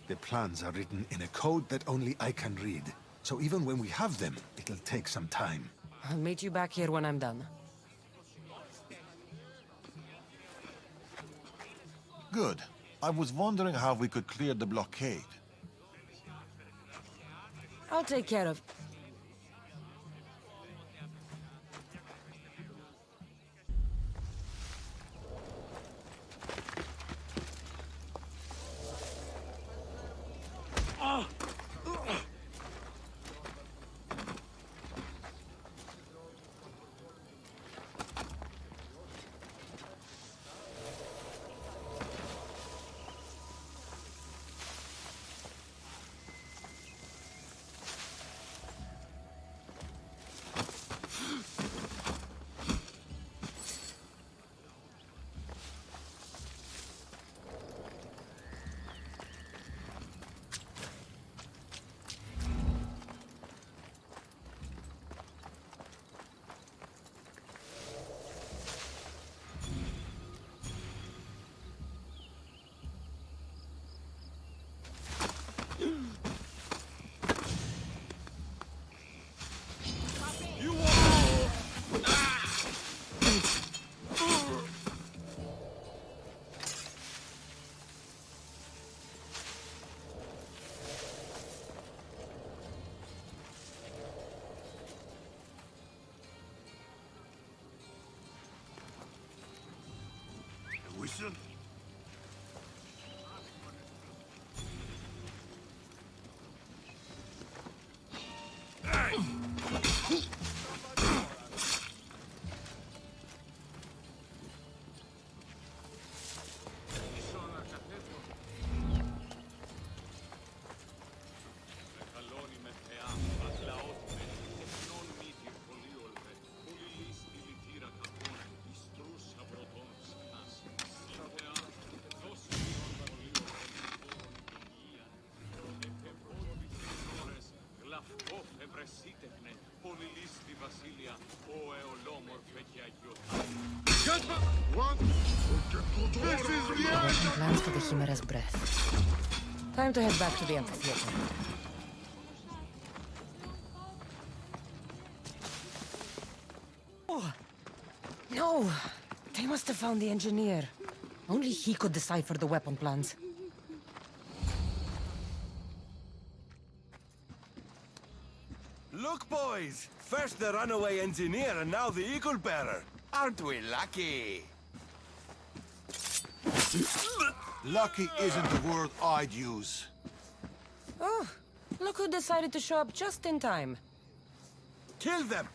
Speaker 15: The plans are written in a code that only I can read. So even when we have them, it'll take some time.
Speaker 1: I'll meet you back here when I'm done.
Speaker 2: Good. I was wondering how we could clear the blockade.
Speaker 1: I'll take care of...
Speaker 11: Listen.
Speaker 1: Making plans for the Chimera's breath. Time to head back to the amphitheater. Oh, no! They must have found the engineer. Only he could decipher the weapon plans.
Speaker 3: Look, boys! First the runaway engineer and now the eagle bearer. Aren't we lucky?
Speaker 2: Lucky isn't the word I'd use.
Speaker 1: Oh, look who decided to show up just in time.
Speaker 3: Kill them!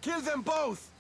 Speaker 3: Kill them both!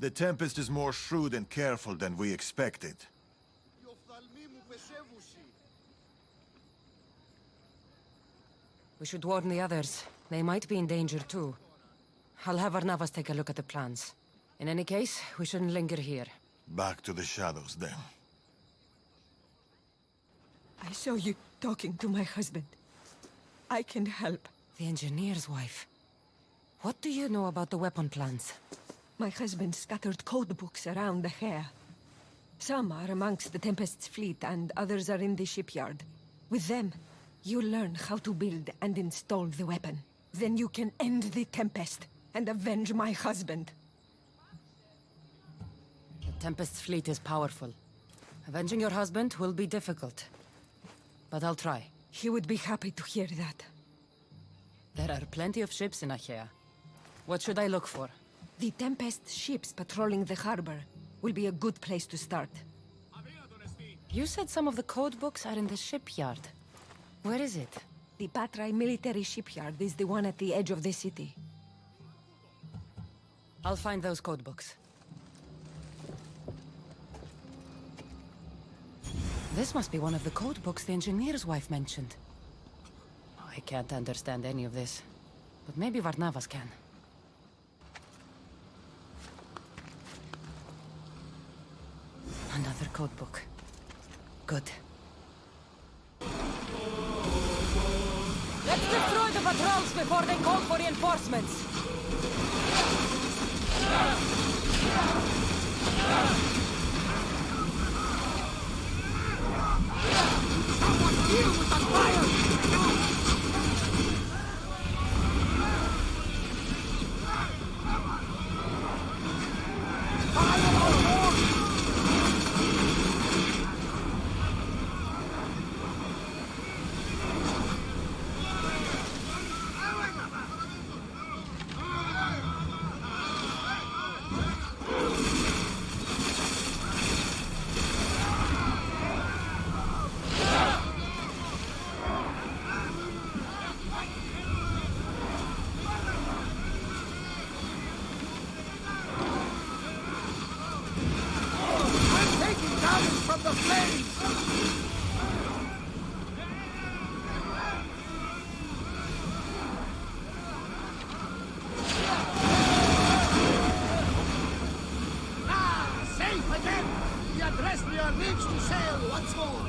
Speaker 2: The Tempest is more shrewd and careful than we expected.
Speaker 1: We should warn the others. They might be in danger too. I'll have Varnavas take a look at the plans. In any case, we shouldn't linger here.
Speaker 2: Back to the shadows, then.
Speaker 14: I saw you talking to my husband. I can help.
Speaker 1: The engineer's wife. What do you know about the weapon plans?
Speaker 14: My husband scattered code books around the hair. Some are amongst the Tempest's fleet, and others are in the shipyard. With them, you learn how to build and install the weapon. Then you can end the Tempest and avenge my husband.
Speaker 1: The Tempest's fleet is powerful. Avenging your husband will be difficult. But I'll try.
Speaker 14: He would be happy to hear that.
Speaker 1: There are plenty of ships in Achaea. What should I look for?
Speaker 14: The Tempest ships patrolling the harbor will be a good place to start.
Speaker 1: You said some of the code books are in the shipyard. Where is it?
Speaker 14: The Patrai military shipyard is the one at the edge of the city.
Speaker 1: I'll find those code books. This must be one of the code books the engineer's wife mentioned. I can't understand any of this, but maybe Varnavas can. Another code book. Good. Let's destroy the patrols before they call for reinforcements!
Speaker 11: Someone deal with the fire! From the flames! Safe again! The Adresnia needs to sail once more!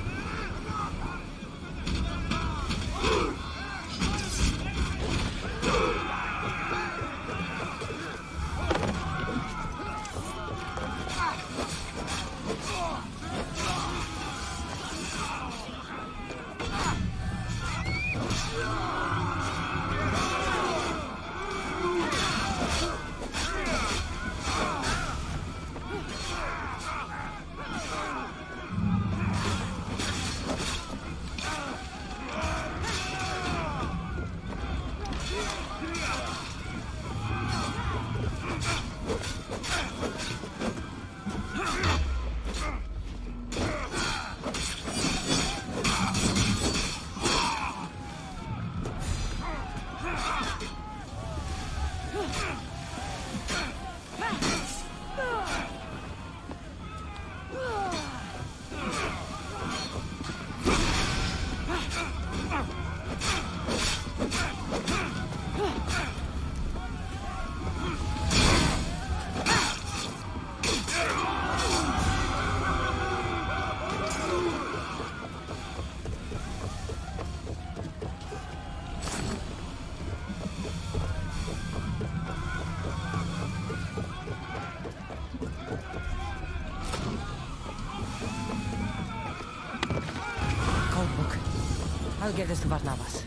Speaker 1: I'll give this to Varnavas.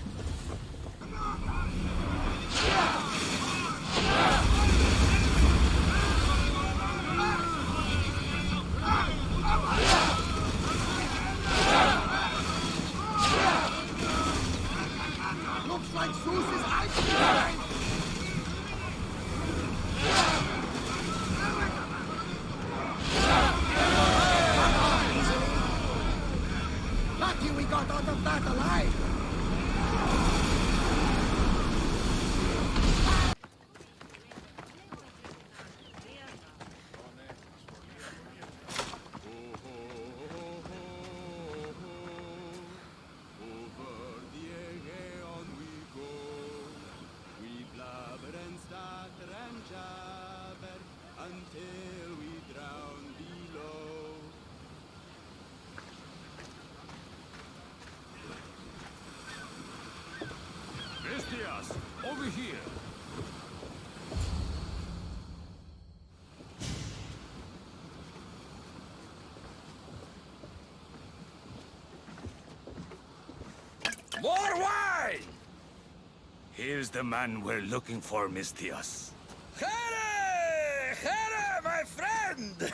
Speaker 11: Looks like Zeus is ice behind! Lucky we got out of that alive! Mistias! Over here!
Speaker 13: More wine! Here's the man we're looking for, Mistias.
Speaker 16: Here! Here, my friend!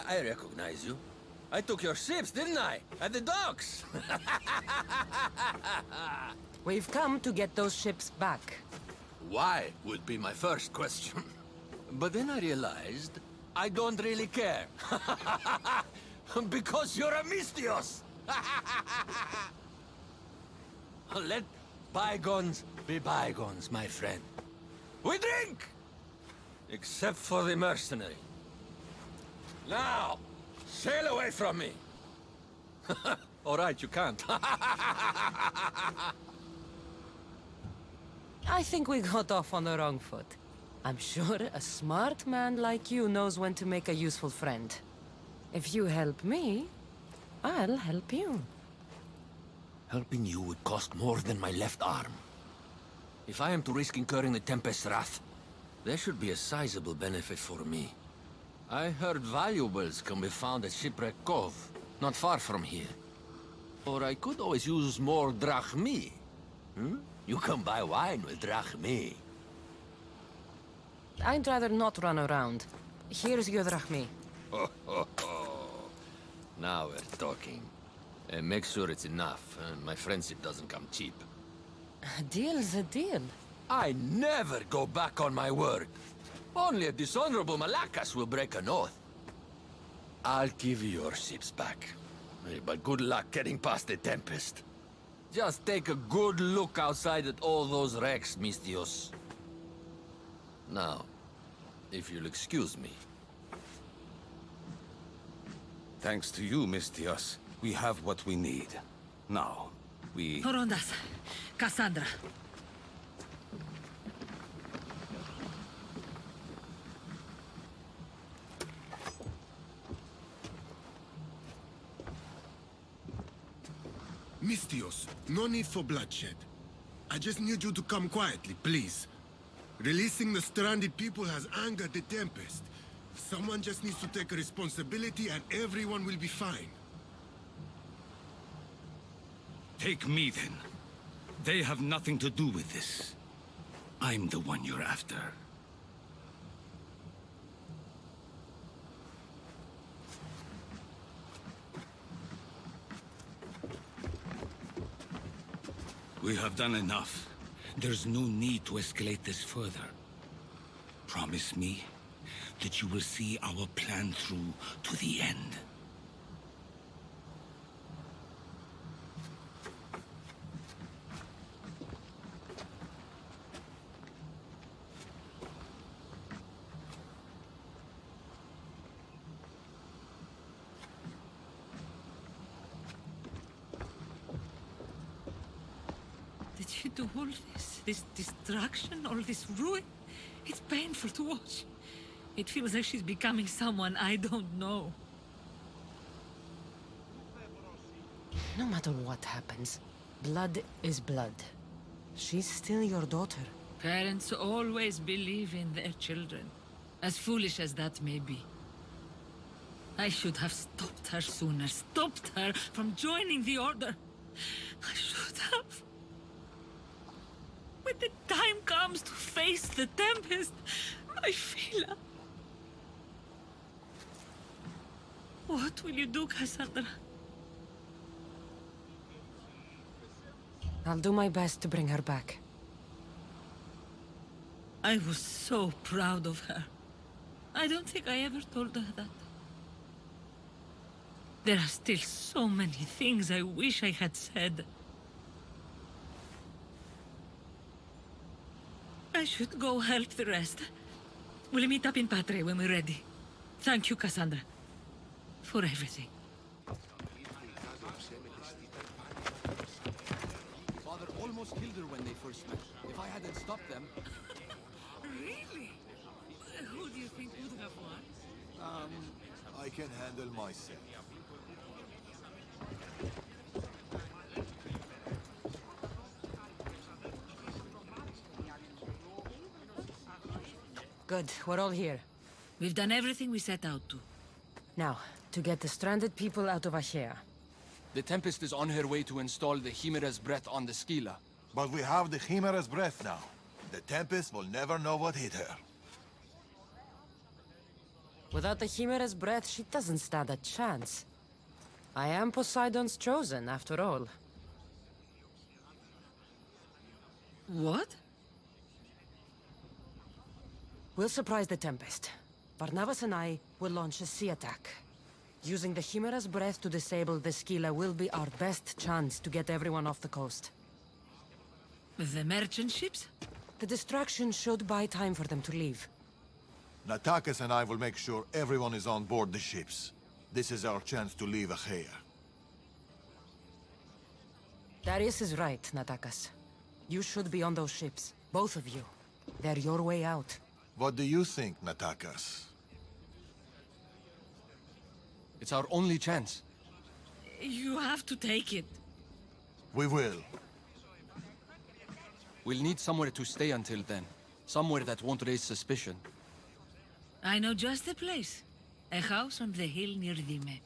Speaker 16: I recognize you. I took your ships, didn't I? At the docks!
Speaker 1: We've come to get those ships back.
Speaker 16: Why would be my first question. But then I realized I don't really care. Because you're a Mistios! Let bygones be bygones, my friend. We drink! Except for the mercenary. Now, sail away from me! All right, you can't.
Speaker 1: I think we got off on the wrong foot. I'm sure a smart man like you knows when to make a useful friend. If you help me, I'll help you.
Speaker 16: Helping you would cost more than my left arm. If I am to risk incurring the Tempest's wrath, there should be a sizable benefit for me. I heard valuables can be found at Shipwreck Cove, not far from here. Or I could always use more drachmi. Hmm? You can buy wine with drachmi.
Speaker 1: I'd rather not run around. Here's your drachmi.
Speaker 16: Now we're talking. And make sure it's enough. My friendship doesn't come cheap.
Speaker 1: A deal's a deal.
Speaker 16: I never go back on my word. Only a dishonorable Malakas will break an oath. I'll give you your ships back. But good luck getting past the Tempest. Just take a good look outside at all those wrecks, Mistios. Now, if you'll excuse me.
Speaker 13: Thanks to you, Mistias, we have what we need. Now, we...
Speaker 8: Horondas, Cassandra.
Speaker 11: Mistios, no need for bloodshed. I just need you to come quietly, please. Releasing the stranded people has angered the Tempest. Someone just needs to take responsibility and everyone will be fine.
Speaker 13: Take me, then. They have nothing to do with this. I'm the one you're after. We have done enough. There's no need to escalate this further. Promise me that you will see our plan through to the end.
Speaker 8: Did you do all this? This destruction, all this ruin? It's painful to watch. It feels like she's becoming someone I don't know.
Speaker 1: No matter what happens, blood is blood. She's still your daughter.
Speaker 8: Parents always believe in their children, as foolish as that may be. I should have stopped her sooner, stopped her from joining the Order. I should have. When the time comes to face the Tempest, I feel... What will you do, Cassandra?
Speaker 1: I'll do my best to bring her back.
Speaker 8: I was so proud of her. I don't think I ever told her that. There are still so many things I wish I had said. I should go help the rest. We'll meet up in Patre when we're ready. Thank you, Cassandra, for everything.
Speaker 16: Father almost killed her when they first met. If I hadn't stopped them...
Speaker 8: Really? Who do you think would have won?
Speaker 2: I can handle myself.
Speaker 1: Good, we're all here.
Speaker 8: We've done everything we set out to.
Speaker 1: Now, to get the stranded people out of Achaea.
Speaker 5: The Tempest is on her way to install the Chimera's breath on the Scylla.
Speaker 2: But we have the Chimera's breath now. The Tempest will never know what hit her.
Speaker 1: Without the Chimera's breath, she doesn't stand a chance. I am Poseidon's chosen, after all.
Speaker 8: What?
Speaker 1: We'll surprise the Tempest. Barnabas and I will launch a sea attack. Using the Chimera's breath to disable the Scylla will be our best chance to get everyone off the coast.
Speaker 8: The merchant ships?
Speaker 1: The distraction should buy time for them to leave.
Speaker 2: Natakas and I will make sure everyone is on board the ships. This is our chance to leave Achaea.
Speaker 1: Darius is right, Natakas. You should be on those ships. Both of you. They're your way out.
Speaker 2: What do you think, Natakas?
Speaker 5: It's our only chance.
Speaker 8: You have to take it.
Speaker 2: We will.
Speaker 5: We'll need somewhere to stay until then. Somewhere that won't raise suspicion.
Speaker 8: I know just the place. A house on the hill near Dime.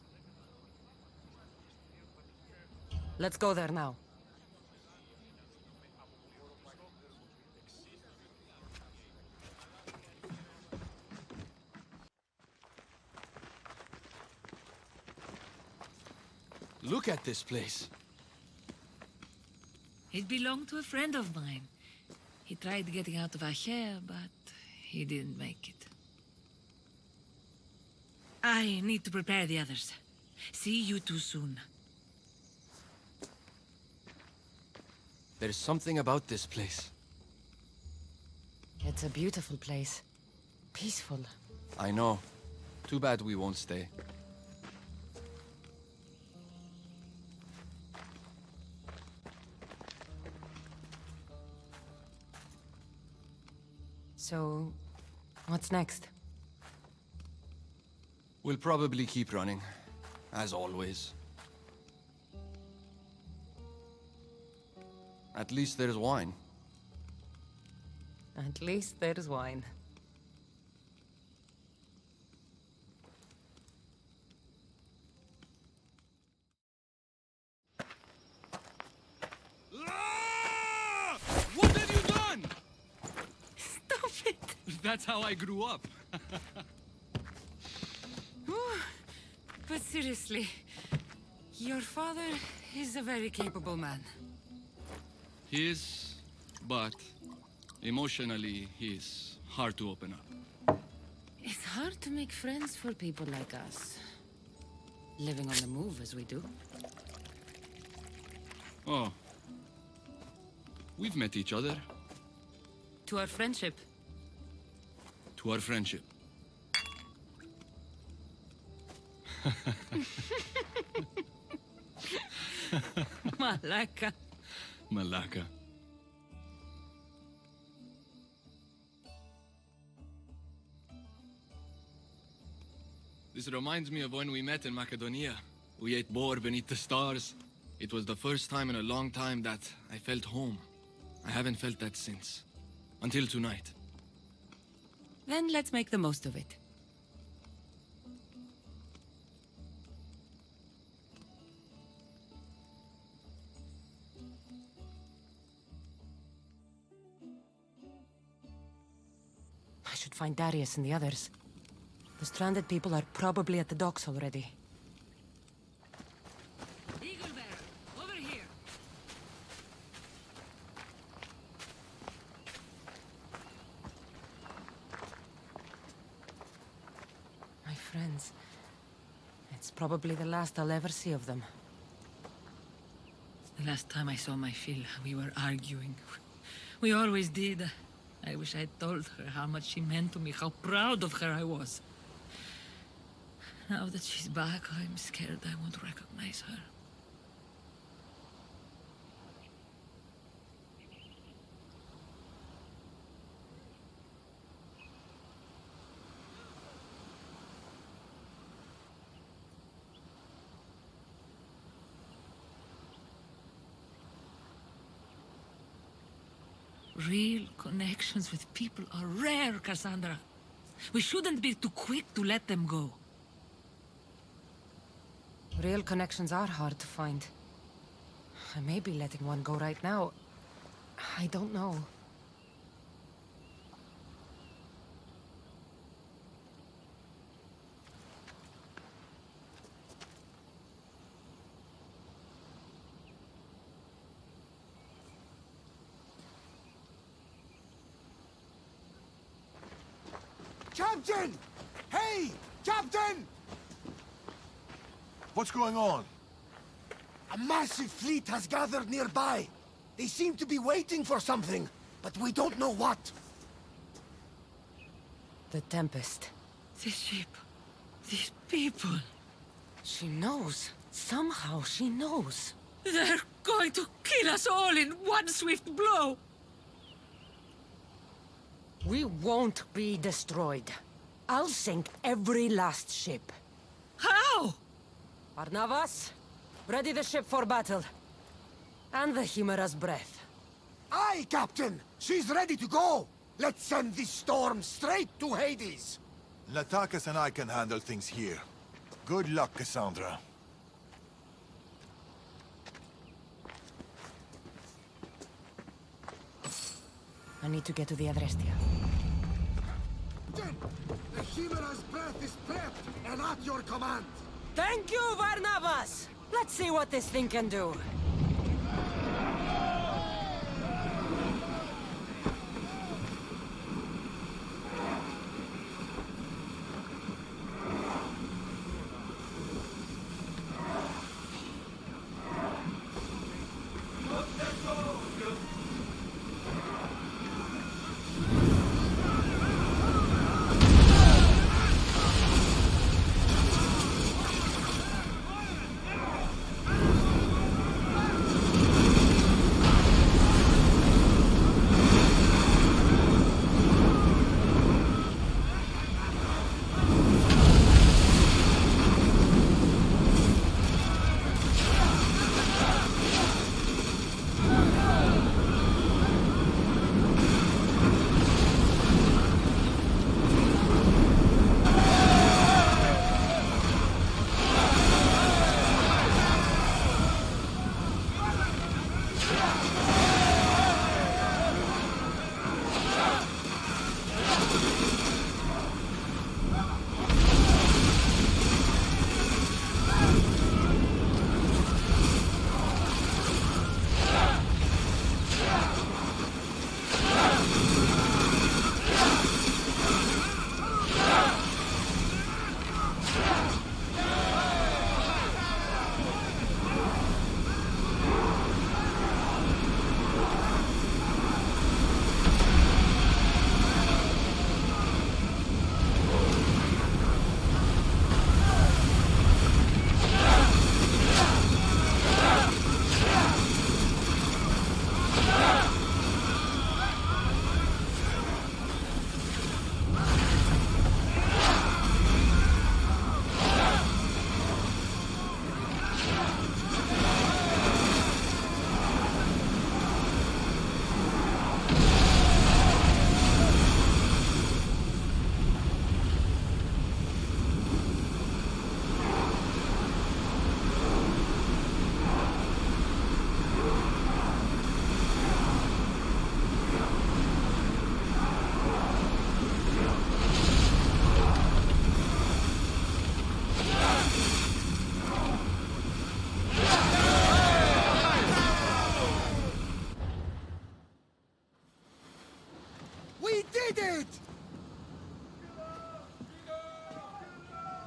Speaker 1: Let's go there now.
Speaker 5: Look at this place.
Speaker 8: It belonged to a friend of mine. He tried getting out of Achaea, but he didn't make it. I need to prepare the others. See you two soon.
Speaker 5: There's something about this place.
Speaker 1: It's a beautiful place. Peaceful.
Speaker 5: I know. Too bad we won't stay.
Speaker 1: So, what's next?
Speaker 5: We'll probably keep running, as always. At least there's wine.
Speaker 1: At least there's wine.
Speaker 5: What have you done?
Speaker 8: Stop it!
Speaker 5: That's how I grew up.
Speaker 1: But seriously, your father is a very capable man.
Speaker 5: He is, but emotionally, he's hard to open up.
Speaker 1: It's hard to make friends for people like us. Living on the move as we do.
Speaker 5: Oh. We've met each other.
Speaker 1: To our friendship.
Speaker 5: To our friendship.
Speaker 8: Malaka.
Speaker 5: Malaka. This reminds me of when we met in Macedonia. We ate boar beneath the stars. It was the first time in a long time that I felt home. I haven't felt that since. Until tonight.
Speaker 1: Then let's make the most of it. I should find Darius and the others. The stranded people are probably at the docks already.
Speaker 8: Eagle Bearer, over here.
Speaker 1: My friends. It's probably the last I'll ever see of them.
Speaker 8: The last time I saw my Phil, we were arguing. We always did. I wish I'd told her how much she meant to me, how proud of her I was. Now that she's back, I'm scared I won't recognize her. Real connections with people are rare, Cassandra. We shouldn't be too quick to let them go.
Speaker 1: Real connections are hard to find. I may be letting one go right now. I don't know.
Speaker 3: Captain! Hey! Captain!
Speaker 2: What's going on?
Speaker 3: A massive fleet has gathered nearby. They seem to be waiting for something, but we don't know what.
Speaker 1: The Tempest.
Speaker 8: This ship. These people.
Speaker 1: She knows. Somehow she knows.
Speaker 8: They're going to kill us all in one swift blow.
Speaker 1: We won't be destroyed. I'll sink every last ship.
Speaker 8: How?
Speaker 1: Barnabas, ready the ship for battle. And the Chimera's breath.
Speaker 3: Aye, Captain! She's ready to go! Let's send this storm straight to Hades!
Speaker 2: Natakas and I can handle things here. Good luck, Cassandra.
Speaker 1: I need to get to the Adrestia.
Speaker 3: Captain! The Chimera's breath is prepped and at your command!
Speaker 1: Thank you, Barnabas! Let's see what this thing can do.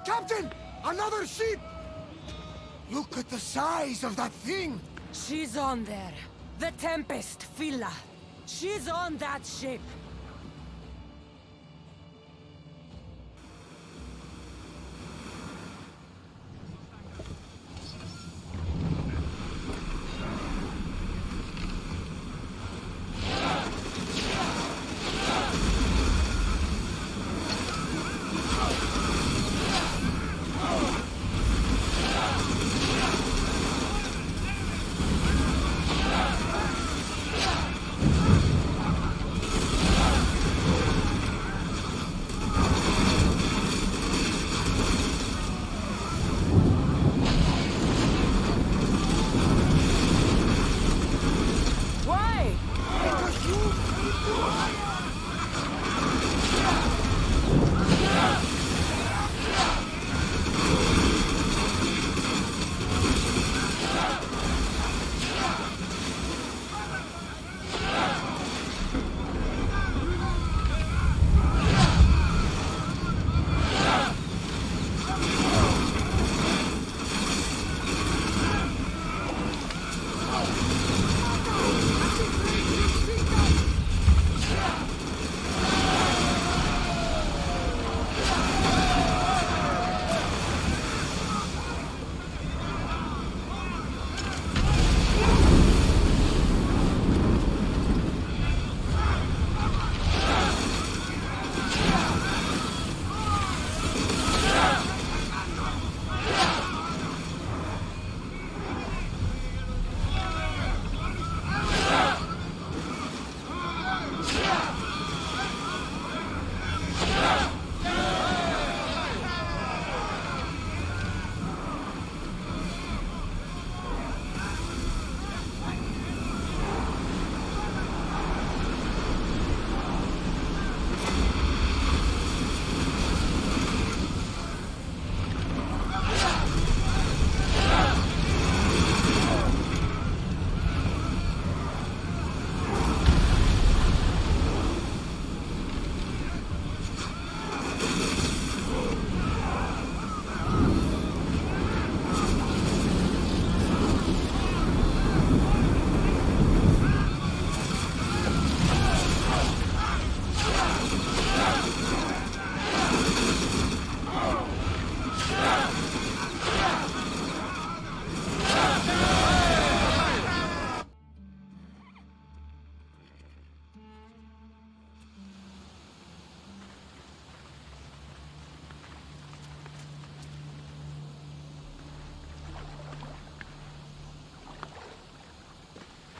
Speaker 3: Captain! Another ship! Look at the size of that thing!
Speaker 1: She's on there. The Tempest, Phila. She's on that ship.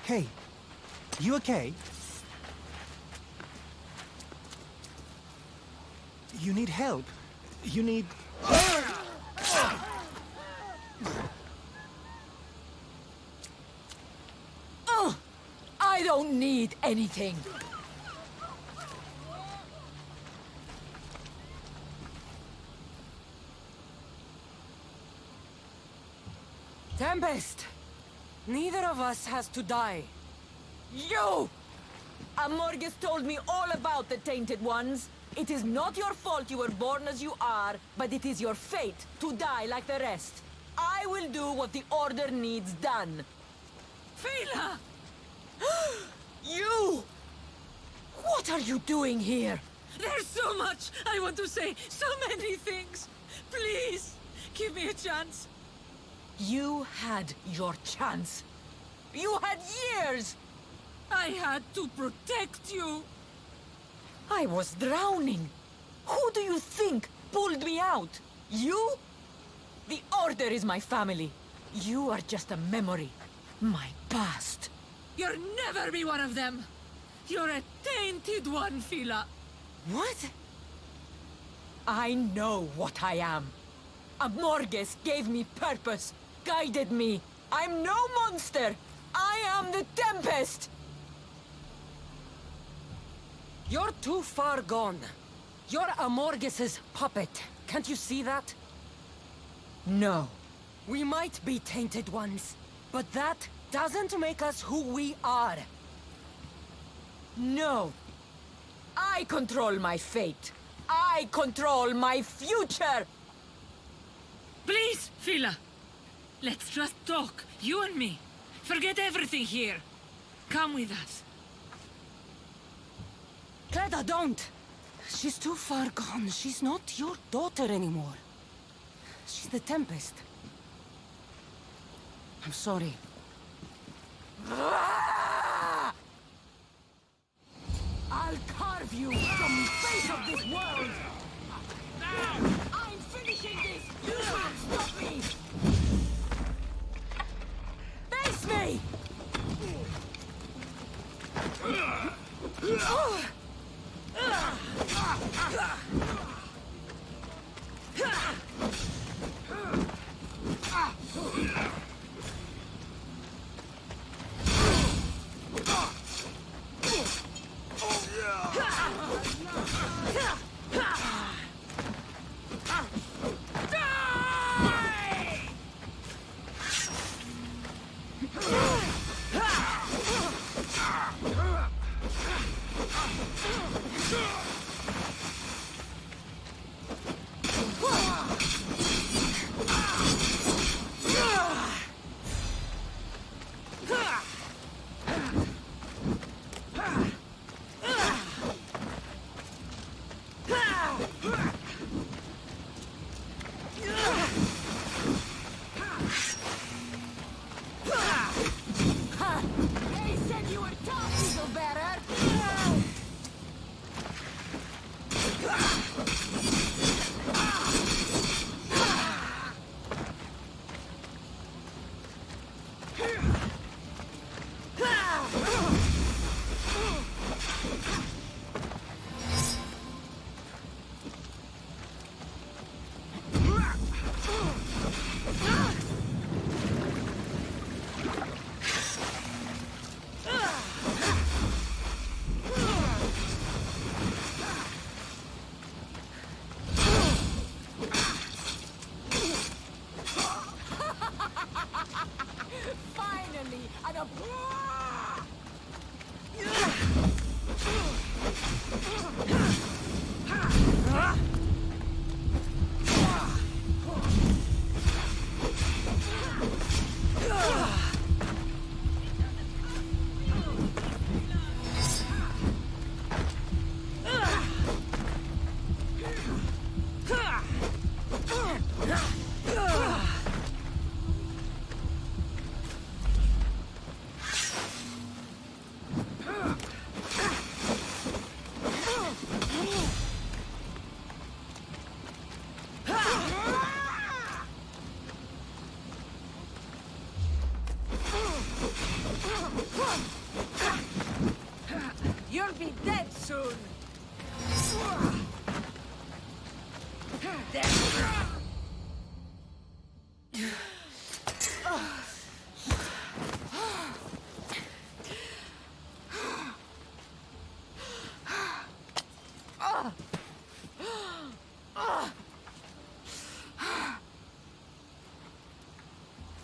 Speaker 17: Hey, you okay? You need help? You need...
Speaker 10: I don't need anything.
Speaker 1: Tempest! Neither of us has to die.
Speaker 10: You! Amorgus told me all about the Tainted Ones. It is not your fault you were born as you are, but it is your fate to die like the rest. I will do what the Order needs done.
Speaker 8: Fila!
Speaker 10: You! What are you doing here?
Speaker 8: There's so much I want to say, so many things. Please, give me a chance.
Speaker 10: You had your chance. You had years!
Speaker 8: I had to protect you.
Speaker 10: I was drowning. Who do you think pulled me out? You? The Order is my family. You are just a memory. My past.
Speaker 8: You'll never be one of them. You're a tainted one, Fila.
Speaker 10: What? I know what I am. Amorgus gave me purpose, guided me. I'm no monster. I am the Tempest.
Speaker 1: You're too far gone. You're Amorgus's puppet. Can't you see that?
Speaker 10: No.
Speaker 1: We might be tainted ones, but that doesn't make us who we are.
Speaker 10: No. I control my fate. I control my future.
Speaker 8: Please, Fila. Let's just talk, you and me. Forget everything here. Come with us.
Speaker 1: Cleda, don't! She's too far gone. She's not your daughter anymore. She's the Tempest. I'm sorry.
Speaker 10: I'll carve you from the face of this world! I'm finishing this! You can't stop me! Face me! They said you were tough, eagle bearer! Finally, an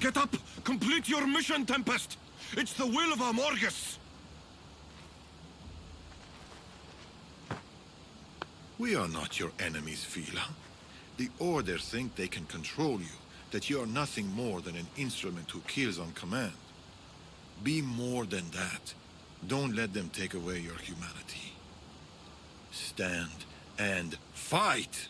Speaker 11: Get up! Complete your mission, Tempest! It's the will of Amorgus!
Speaker 2: We are not your enemies, Fila. The Order think they can control you, that you are nothing more than an instrument who kills on command. Be more than that. Don't let them take away your humanity. Stand and fight!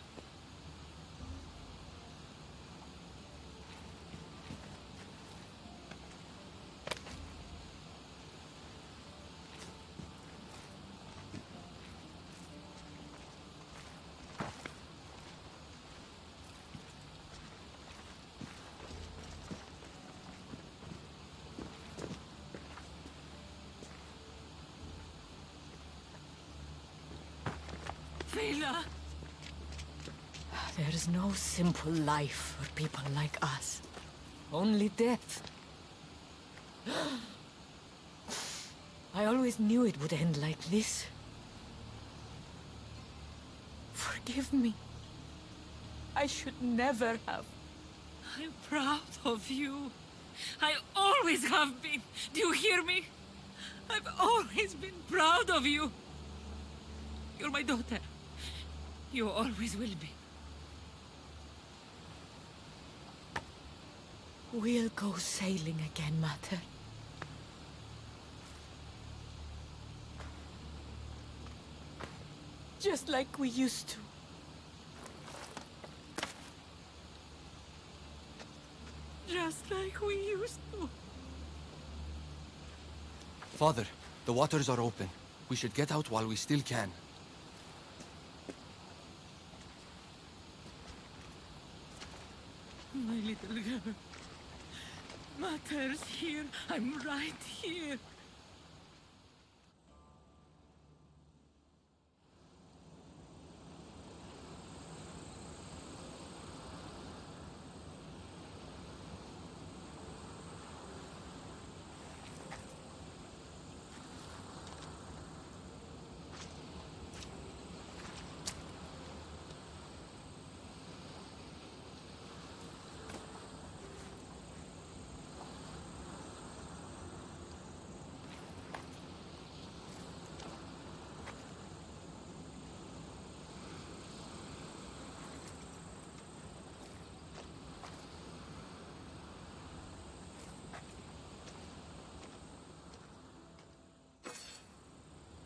Speaker 10: Fela! There is no simple life for people like us. Only death. I always knew it would end like this. Forgive me. I should never have.
Speaker 8: I'm proud of you. I always have been. Do you hear me? I've always been proud of you. You're my daughter. You always will be.
Speaker 10: We'll go sailing again, Mater. Just like we used to. Just like we used to.
Speaker 16: Father, the waters are open. We should get out while we still can.
Speaker 8: My little girl. Mater's here. I'm right here.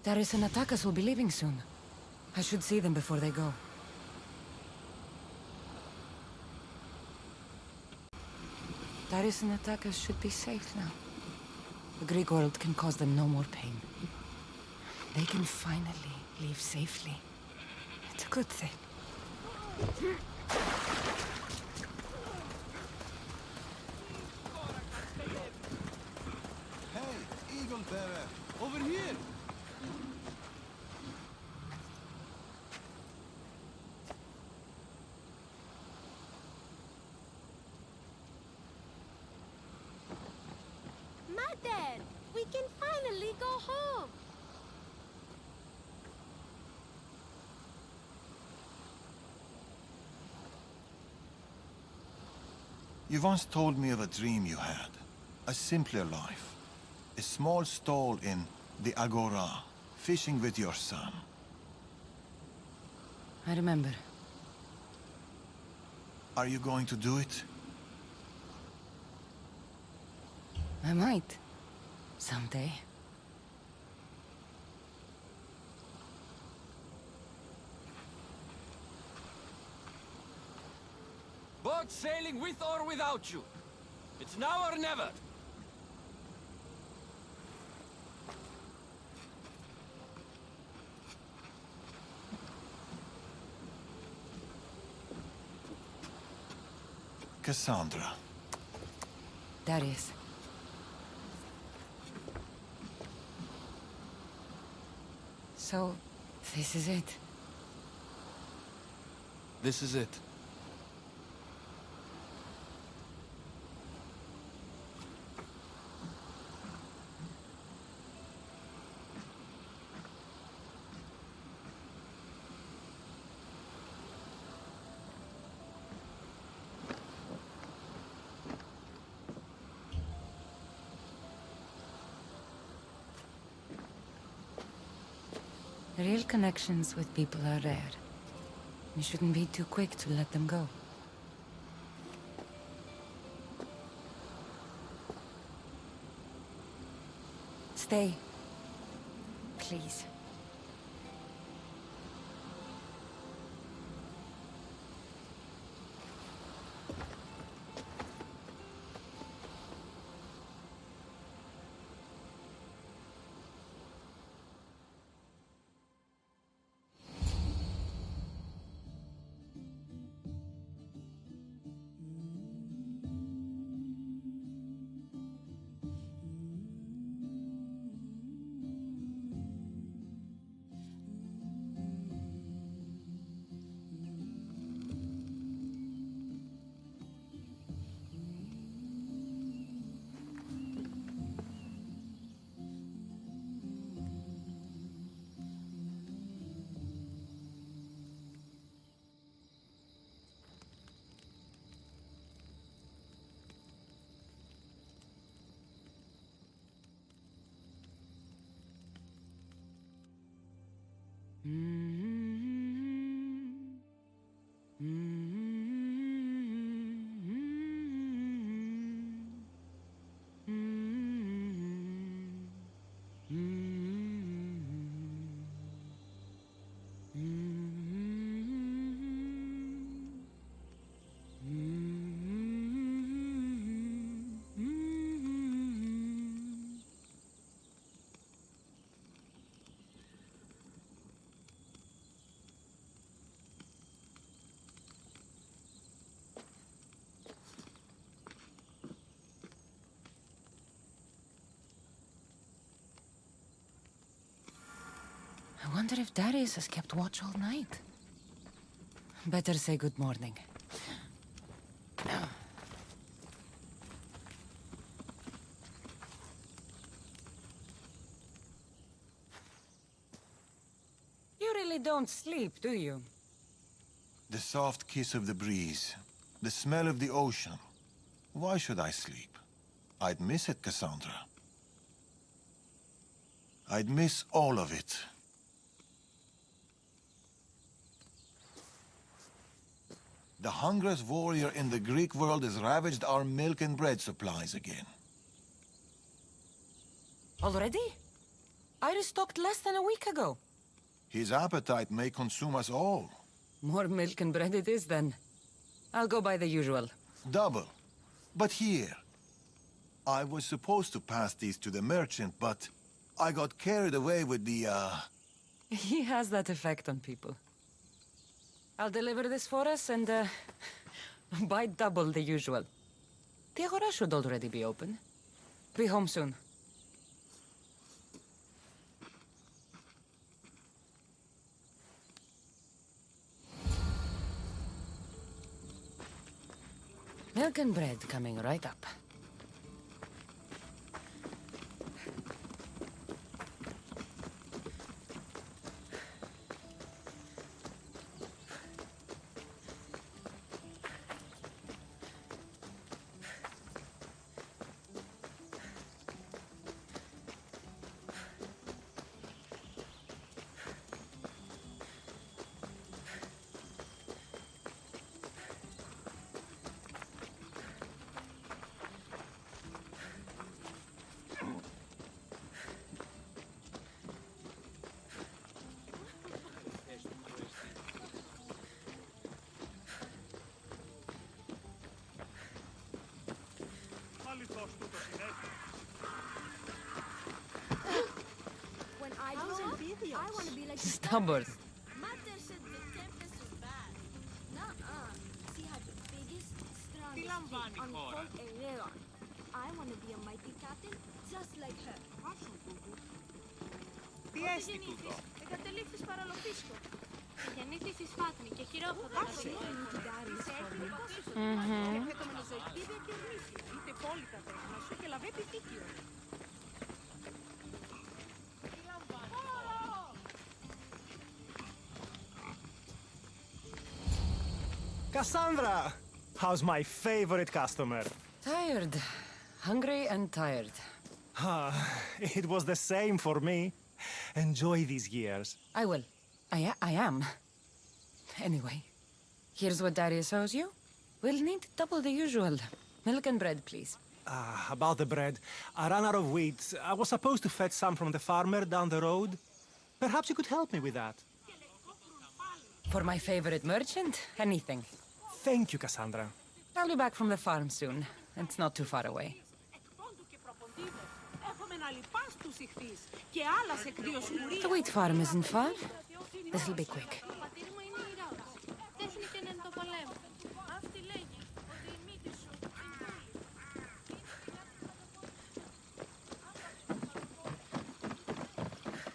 Speaker 1: Darius and Atakas will be leaving soon. I should see them before they go. Darius and Atakas should be safe now. The Greek world can cause them no more pain. They can finally leave safely. It's a good thing.
Speaker 2: Hey, Eagle Bearer! Over here!
Speaker 6: Mater, we can finally go home.
Speaker 2: You once told me of a dream you had. A simpler life. A small stall in the Agora, fishing with your son.
Speaker 1: I remember.
Speaker 2: Are you going to do it?
Speaker 1: I might. Someday.
Speaker 16: Boat sailing with or without you. It's now or never.
Speaker 2: Cassandra.
Speaker 1: Darius. So, this is it.
Speaker 16: This is it.
Speaker 1: Real connections with people are rare. We shouldn't be too quick to let them go. Stay. Please. I wonder if Darius has kept watch all night. Better say good morning. You really don't sleep, do you?
Speaker 2: The soft kiss of the breeze, the smell of the ocean. Why should I sleep? I'd miss it, Cassandra. I'd miss all of it. The hungriest warrior in the Greek world has ravaged our milk and bread supplies again.
Speaker 1: Already? I restocked less than a week ago.
Speaker 2: His appetite may consume us all.
Speaker 1: More milk and bread it is, then. I'll go by the usual.
Speaker 2: Double. But here. I was supposed to pass these to the merchant, but I got carried away with the,
Speaker 1: He has that effect on people. I'll deliver this for us and, buy double the usual. The Agora should already be open. Be home soon. Milk and bread coming right up.
Speaker 6: When I grow up, I want to be like
Speaker 1: Stubborn.
Speaker 6: Mother said the tempest was bad. Nuh-uh. She had the biggest, strongest feet on the whole Aegean. I want to be a mighty captain just like her.
Speaker 9: Τι έστι τούτο?
Speaker 6: Εγκατελείφθης παραλοφίσκο. Γεννήθης φάτνη και χειρόφωτα να το
Speaker 9: Διαθέτω ζωητήδια και ορνήθια. Είτε πόλη τα τέχνα σου και λαβέ πιτίκιο.
Speaker 17: Cassandra! How's my favorite customer?
Speaker 1: Tired. Hungry and tired.
Speaker 17: It was the same for me. Enjoy these years.
Speaker 1: I will. I am. Anyway, here's what Darius owes you. We'll need double the usual. Milk and bread, please.
Speaker 17: About the bread. I ran out of wheat. I was supposed to fetch some from the farmer down the road. Perhaps you could help me with that.
Speaker 1: For my favorite merchant, anything.
Speaker 17: Thank you, Cassandra.
Speaker 1: I'll be back from the farm soon. It's not too far away. The wheat farm isn't far. This'll be quick.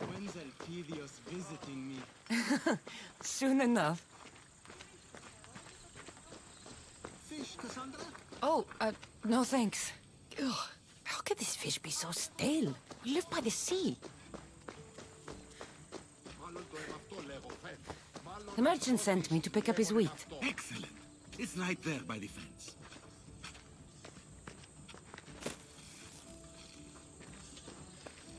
Speaker 12: When's Elpidios visiting me?
Speaker 1: Soon enough.
Speaker 3: Fish, Cassandra?
Speaker 1: Oh, no thanks. Ugh, how could this fish be so stale? We live by the sea. The merchant sent me to pick up his wheat.
Speaker 18: Excellent. It's right there by the fence.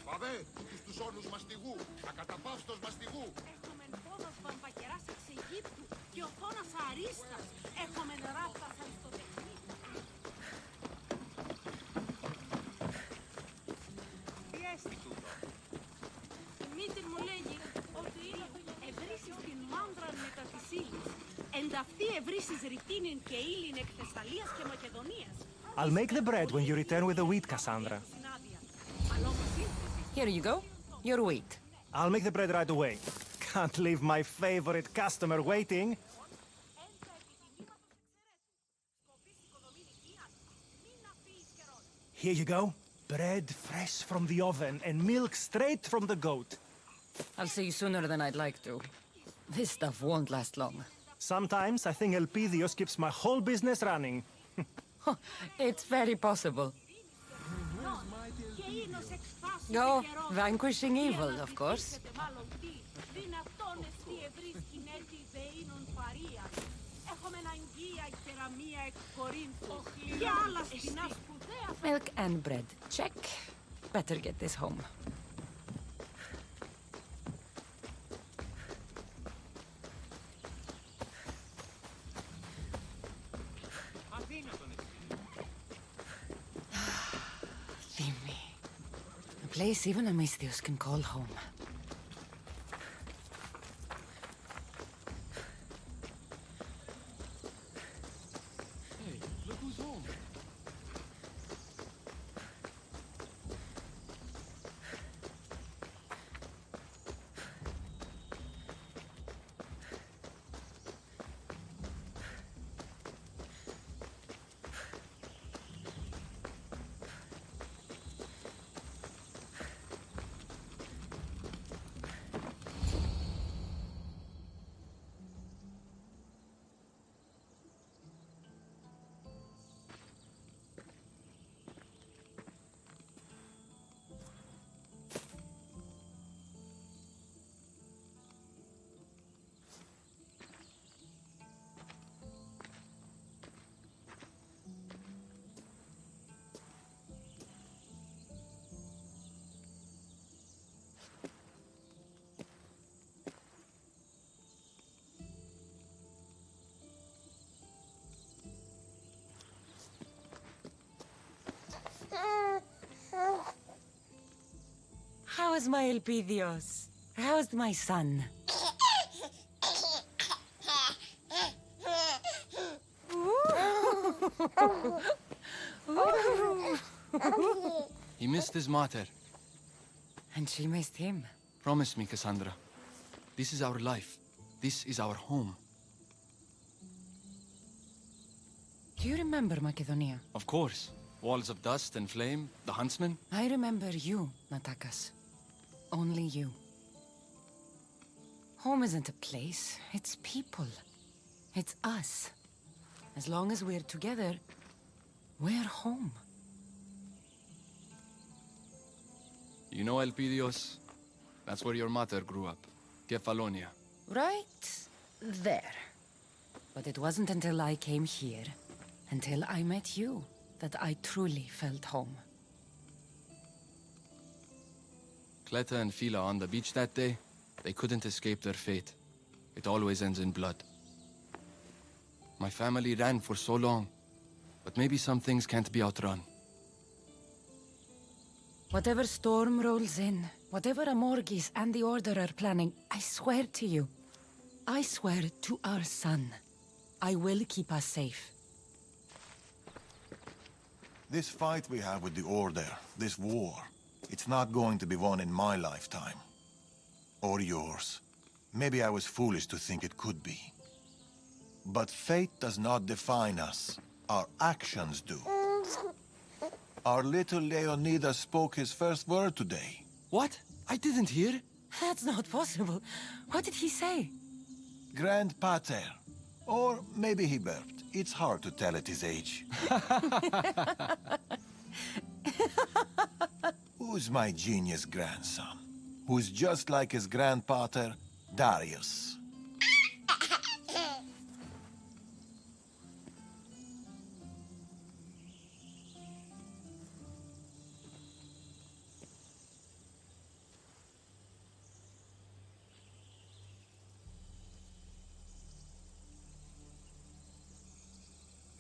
Speaker 3: Παβέ, τους όνους μαστιγού, ακαταπαύστος μαστιγού.
Speaker 9: Έχουμε πόδος βαμβακεράς εξ Αιγύπτου και ο θώνας αρίστας. Έχουμε νεράπτα σαν στο τεχνί. Τι έστει τούτο? Η μύτη μου λέγει ότι ευρύσεις την μάνδραν μετά της ύλης. Εν ταυτή ευρύσεις ρητίνην και ύλην εκ Θεσσαλίας και Μακεδονίας.
Speaker 17: I'll make the bread when you return with the wheat, Cassandra.
Speaker 1: Here you go. Your wheat.
Speaker 17: I'll make the bread right away. Can't leave my favorite customer waiting. Here you go. Bread fresh from the oven and milk straight from the goat.
Speaker 1: I'll see you sooner than I'd like to. This stuff won't last long.
Speaker 17: Sometimes I think Elpidios keeps my whole business running.
Speaker 1: It's very possible. Go, vanquishing evil, of course. Milk and bread, check. Better get this home. A place even a Misthios can call home.
Speaker 5: Hey, look who's home.
Speaker 1: How is my Elpidios? How's my son?
Speaker 5: He missed his mater.
Speaker 1: And she missed him.
Speaker 5: Promise me, Cassandra. This is our life. This is our home.
Speaker 1: Do you remember Macedonia?
Speaker 5: Of course. Walls of dust and flame, the huntsman.
Speaker 1: I remember you, Natakas. Only you. Home isn't a place, it's people. It's us. As long as we're together, we're home.
Speaker 5: You know Elpidios? That's where your mater grew up. Kefalonia.
Speaker 1: Right there. But it wasn't until I came here, until I met you, that I truly felt home.
Speaker 5: Cleta and Fila on the beach that day, they couldn't escape their fate. It always ends in blood. My family ran for so long, but maybe some things can't be outrun.
Speaker 1: Whatever storm rolls in, whatever Amorgis and the Order are planning, I swear to you, I swear to our son, I will keep us safe.
Speaker 2: This fight we have with the Order, this war, it's not going to be won in my lifetime. Or yours. Maybe I was foolish to think it could be. But fate does not define us. Our actions do. Our little Leonidas spoke his first word today.
Speaker 5: What? I didn't hear.
Speaker 1: That's not possible. What did he say?
Speaker 2: Grand Pater. Or maybe he burped. It's hard to tell at his age. Who's my genius grandson? Who's just like his grandpater, Darius.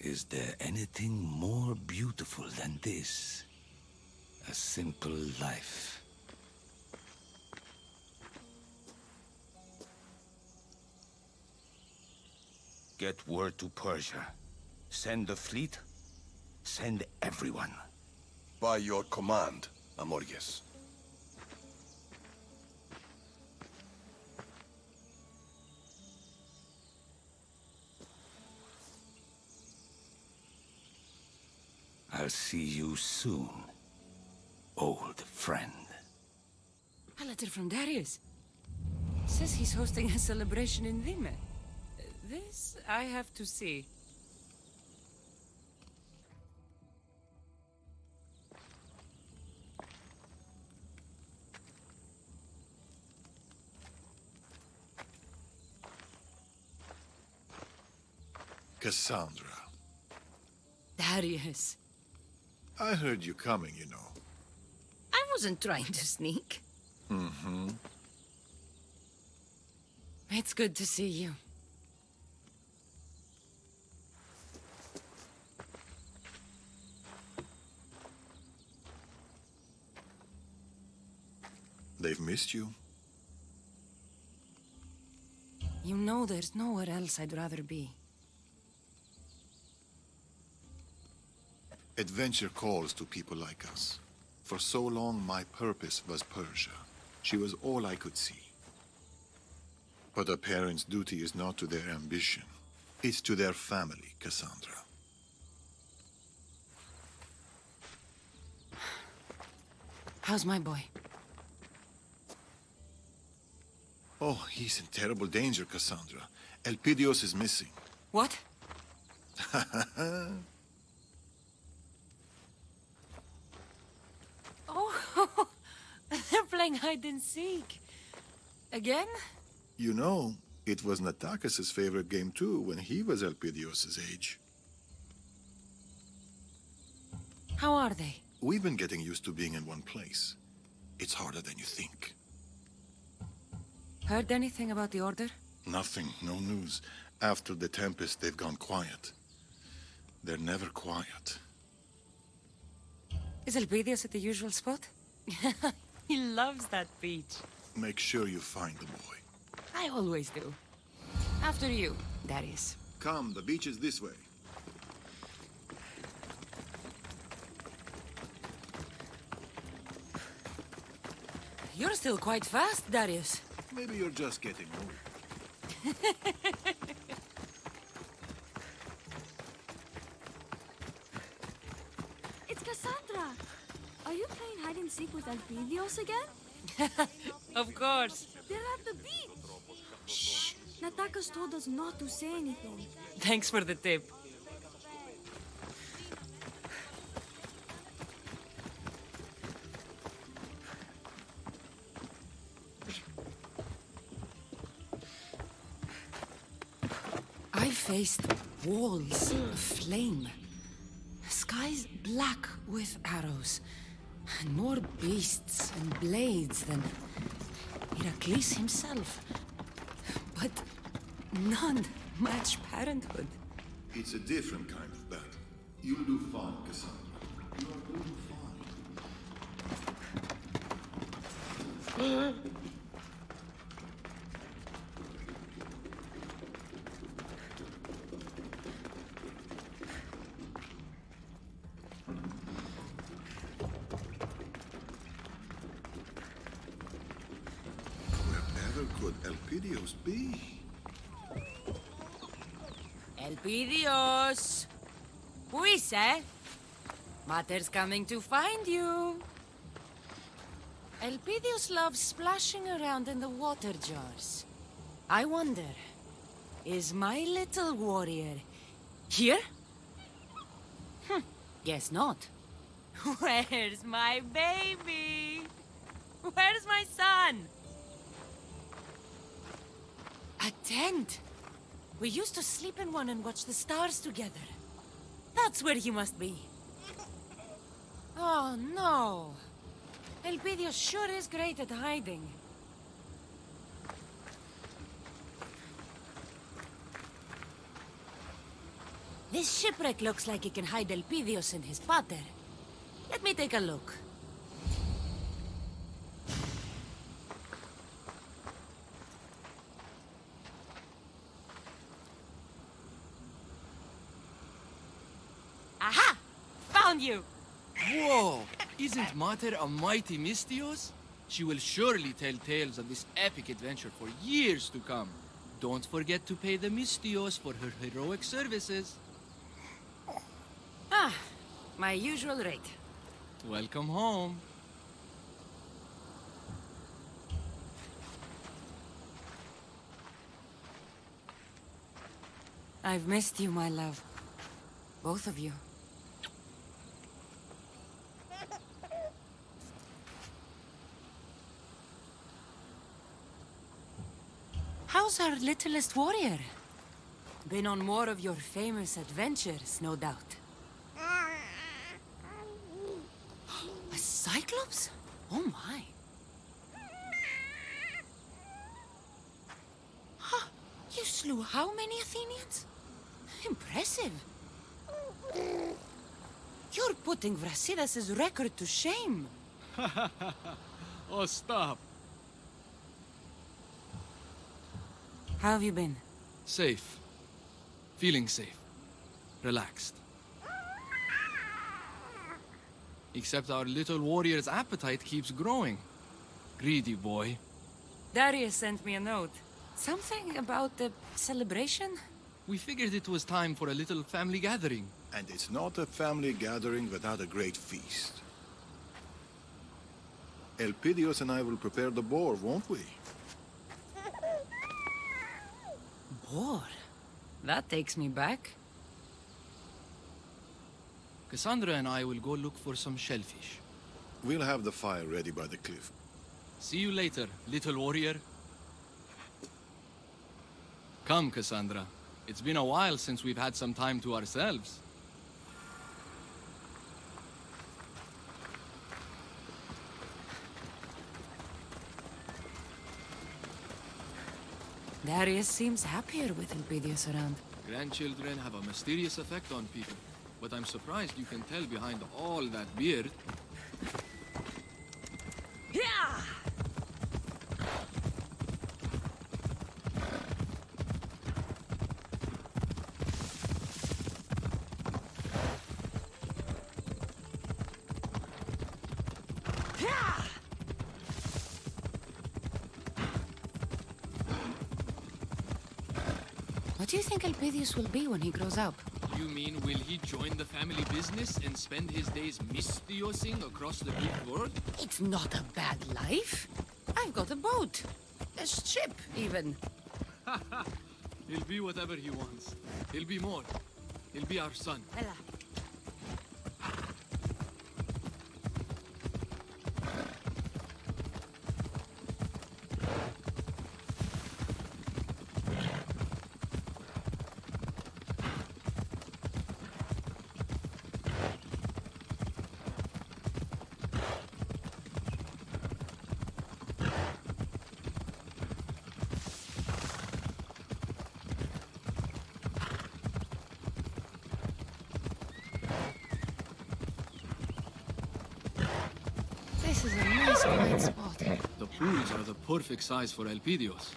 Speaker 13: Is there anything more beautiful than this? A simple life. Get word to Persia. Send the fleet. Send everyone.
Speaker 19: By your command, Amorges.
Speaker 13: I'll see you soon, old friend.
Speaker 1: A letter from Darius. Says he's hosting a celebration in Vime. This I have to see.
Speaker 2: Cassandra.
Speaker 1: Darius.
Speaker 2: I heard you coming, you know.
Speaker 1: I wasn't trying to sneak.
Speaker 2: Mm-hmm.
Speaker 1: It's good to see you.
Speaker 2: They've missed you.
Speaker 1: You know there's nowhere else I'd rather be.
Speaker 2: Adventure calls to people like us. For so long, my purpose was Persia. She was all I could see. But a parent's duty is not to their ambition. It's to their family, Cassandra.
Speaker 1: How's my boy?
Speaker 2: Oh, he's in terrible danger, Cassandra. Elpidios is missing.
Speaker 1: What? Oh, they're playing hide and seek. Again?
Speaker 2: You know, it was Natakis' favorite game too when he was Elpidios' age.
Speaker 1: How are they?
Speaker 2: We've been getting used to being in one place. It's harder than you think.
Speaker 1: Heard anything about the Order?
Speaker 2: Nothing, no news. After the Tempest, they've gone quiet. They're never quiet.
Speaker 1: Is Elpidios at the usual spot? He loves that beach.
Speaker 2: Make sure you find the boy.
Speaker 1: I always do. After you, Darius.
Speaker 2: Come, the beach is this way.
Speaker 1: You're still quite fast, Darius.
Speaker 2: Maybe you're just getting old.
Speaker 6: It's Cassandra! Are you playing hide and seek with Elpidios again?
Speaker 1: Of course.
Speaker 6: They're at the beach! Shh! Natakis told us not to say anything.
Speaker 1: Thanks for the tip. I faced walls of flame. Skies black with arrows. And more beasts and blades than Heracles himself. But none match parenthood.
Speaker 2: It's a different kind of battle. You'll do fine, Cassandra. You are doing fine. Wherever could Elpidios be?
Speaker 1: Elpidios! Who is it? Mater's coming to find you. Elpidios loves splashing around in the water jars. I wonder, is my little warrior here? Guess not. Where's my baby? Where's my son? A tent. We used to sleep in one and watch the stars together. That's where he must be. Oh, no. Elpidios sure is great at hiding. This shipwreck looks like it can hide Elpidios and his pater. Let me take a look. Aha! Found you!
Speaker 5: Whoa! Isn't Mater a mighty Mystios? She will surely tell tales of this epic adventure for years to come. Don't forget to pay the Mystios for her heroic services.
Speaker 1: Ah, my usual rate.
Speaker 5: Welcome home.
Speaker 1: I've missed you, my love. Both of you. How's our littlest warrior? Been on more of your famous adventures, no doubt. A cyclops? Oh my. Huh, you slew how many Athenians? Impressive. You're putting Vrasidas' record to shame.
Speaker 5: Oh, stop.
Speaker 1: How have you been?
Speaker 5: Safe. Feeling safe. Relaxed. Except our little warrior's appetite keeps growing. Greedy boy.
Speaker 1: Darius sent me a note. Something about the celebration?
Speaker 5: We figured it was time for a little family gathering.
Speaker 2: And it's not a family gathering without a great feast. Elpidios and I will prepare the boar, won't we?
Speaker 1: Boar? That takes me back.
Speaker 5: Cassandra and I will go look for some shellfish.
Speaker 2: We'll have the fire ready by the cliff.
Speaker 5: See you later, little warrior. Come, Cassandra. It's been a while since we've had some time to ourselves.
Speaker 1: Darius seems happier with Elpidios around.
Speaker 5: Grandchildren have a mysterious effect on people, but I'm surprised you can tell behind all that beard.
Speaker 1: Yeah! What do you think Elpidios will be when he grows up?
Speaker 5: You mean, will he join the family business and spend his days mystiosing across the Greek world?
Speaker 1: It's not a bad life. I've got a boat. A ship, even.
Speaker 5: He'll be whatever he wants. He'll be more. He'll be our son.
Speaker 1: Ella. is a nice quiet spot.
Speaker 5: The pools are the perfect size for Elpidios.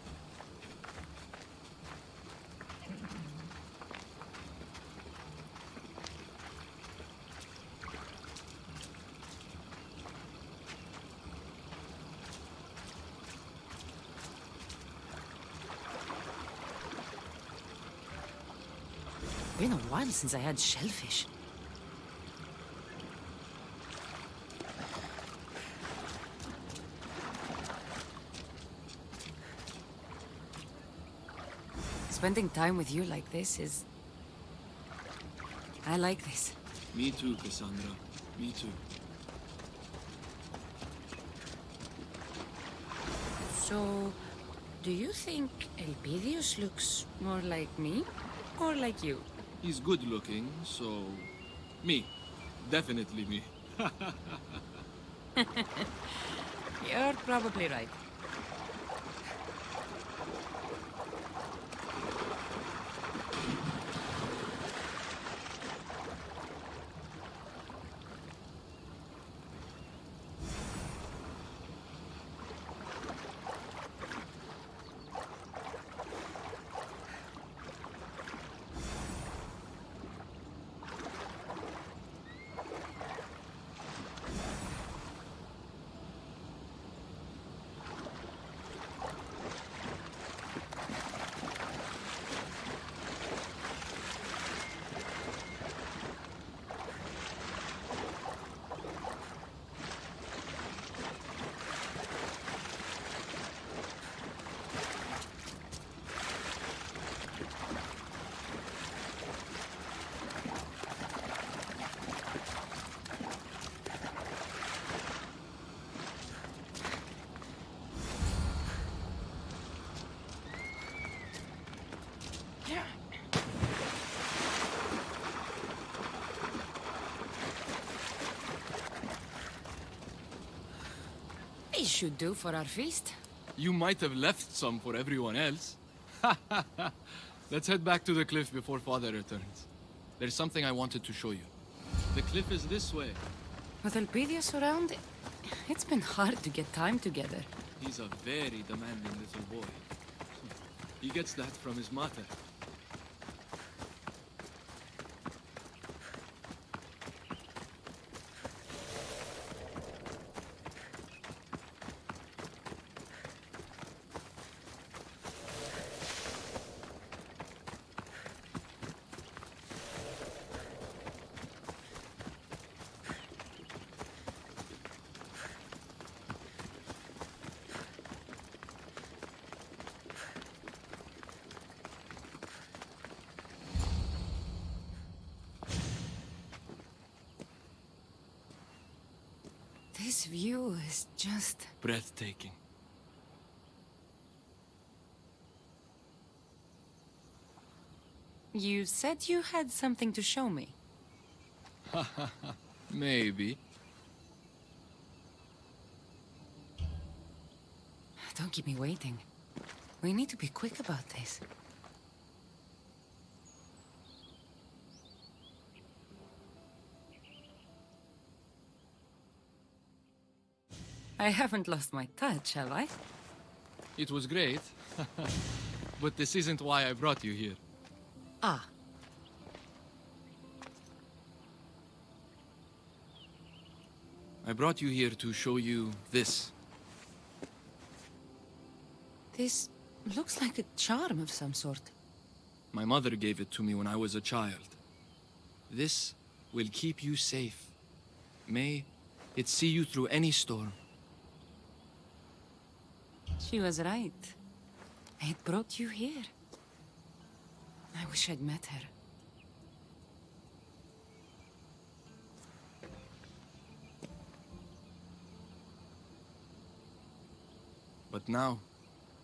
Speaker 1: Been a while since I had shellfish. Spending time with you like this is... I like this.
Speaker 5: Me too, Cassandra. Me too.
Speaker 1: So, do you think Elpidios looks more like me or like you?
Speaker 5: He's good looking, so... me. Definitely me.
Speaker 1: You're probably right. It should do for our feast.
Speaker 5: You might have left some for everyone else. Let's head back to the cliff before Father returns. There's something I wanted to show you. The cliff is this way.
Speaker 1: With Elpidios around, it's been hard to get time together.
Speaker 5: He's a very demanding little boy. He gets that from his mother.
Speaker 1: This view is just...
Speaker 5: breathtaking.
Speaker 1: You said you had something to show me.
Speaker 5: Maybe.
Speaker 1: Don't keep me waiting. We need to be quick about this. I haven't lost my touch, have I?
Speaker 5: It was great. But this isn't why I brought you here.
Speaker 1: Ah.
Speaker 5: I brought you here to show you this.
Speaker 1: This looks like a charm of some sort.
Speaker 5: My mother gave it to me when I was a child. This will keep you safe. May it see you through any storm.
Speaker 1: She was right. It brought you here. I wish I'd met her.
Speaker 5: But now,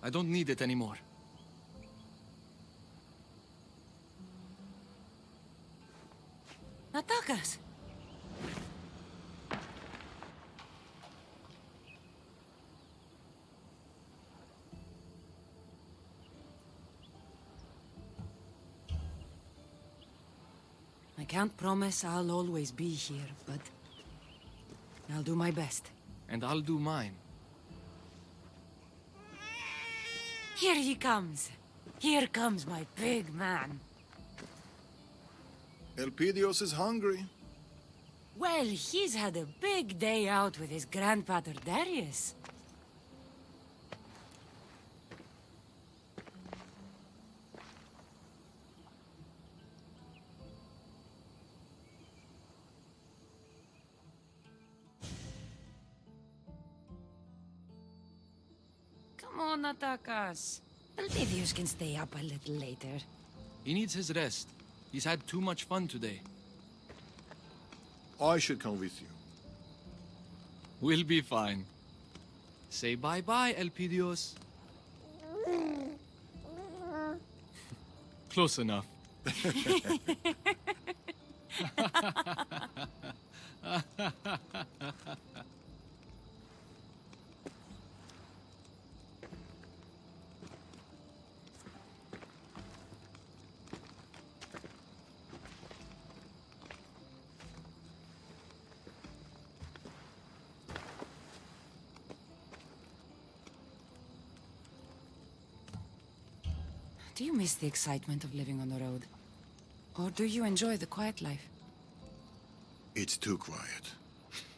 Speaker 5: I don't need it anymore.
Speaker 1: Attack us! I can't promise I'll always be here, but I'll do my best.
Speaker 5: and I'll do mine.
Speaker 1: Here he comes. Here comes my big man.
Speaker 2: Elpidios is hungry.
Speaker 1: Well, he's had a big day out with his grandpater Darius. Come on, Natakas. Elpidios can stay up a little later.
Speaker 5: He needs his rest. He's had too much fun today.
Speaker 2: I should come with you.
Speaker 5: We'll be fine. Say bye-bye, Elpidios. Close enough.
Speaker 1: Do you miss the excitement of living on the road? Or do you enjoy the quiet life?
Speaker 2: It's too quiet.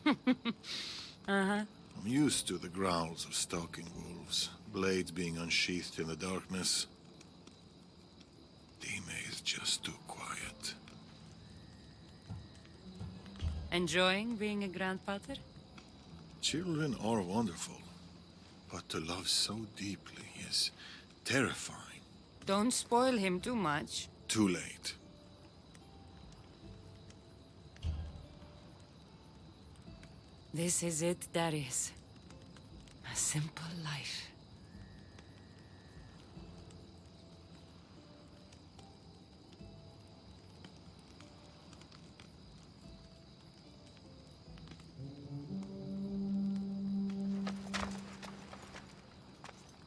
Speaker 1: Uh-huh.
Speaker 2: I'm used to the growls of stalking wolves, blades being unsheathed in the darkness. Dime is just too quiet.
Speaker 1: Enjoying being a grandpater?
Speaker 2: Children are wonderful, but to love so deeply is terrifying.
Speaker 1: Don't spoil him too much.
Speaker 2: Too late.
Speaker 1: This is it, Darius. A simple life.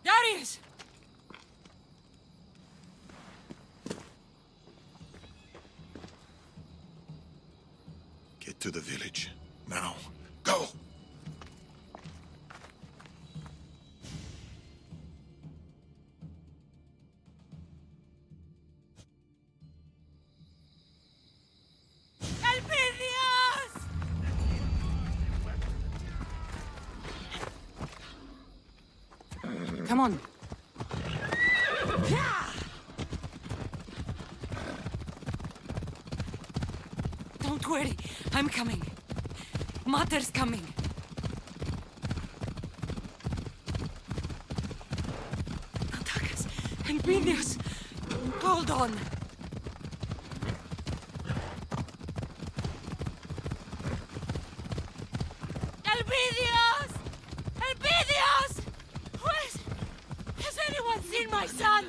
Speaker 1: Darius!
Speaker 2: Get to the village. Now. Go!
Speaker 1: Elpidios! Come on. Don't worry, I'm coming. Mater's coming. Natakas, Elpidios, hold on. Elpidios! Elpidios! Has anyone seen my son?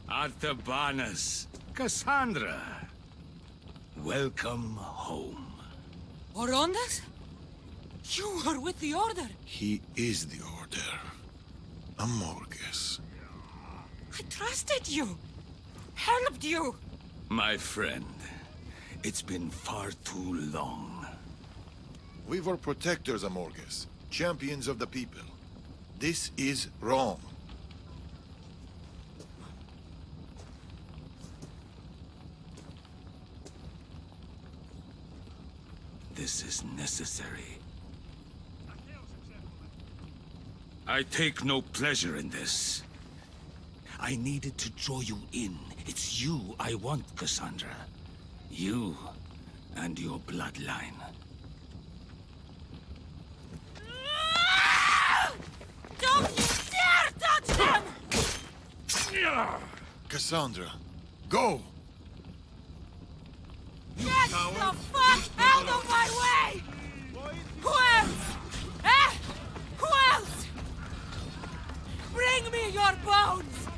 Speaker 7: Artabanus, Cassandra, welcome home.
Speaker 1: Orondas? You were with the Order.
Speaker 2: He is the Order. Amorges.
Speaker 1: I trusted you. Helped you.
Speaker 7: My friend, it's been far too long.
Speaker 2: We were protectors, Amorges. Champions of the people. This is wrong.
Speaker 7: This is necessary. I take no pleasure in this. I needed to draw you in. It's you I want, Cassandra. You and your bloodline.
Speaker 1: Don't you dare touch them!
Speaker 2: Cassandra, go!
Speaker 1: Get the fuck out
Speaker 10: Out of my way! Who else? Eh? Who else? Bring me your bones!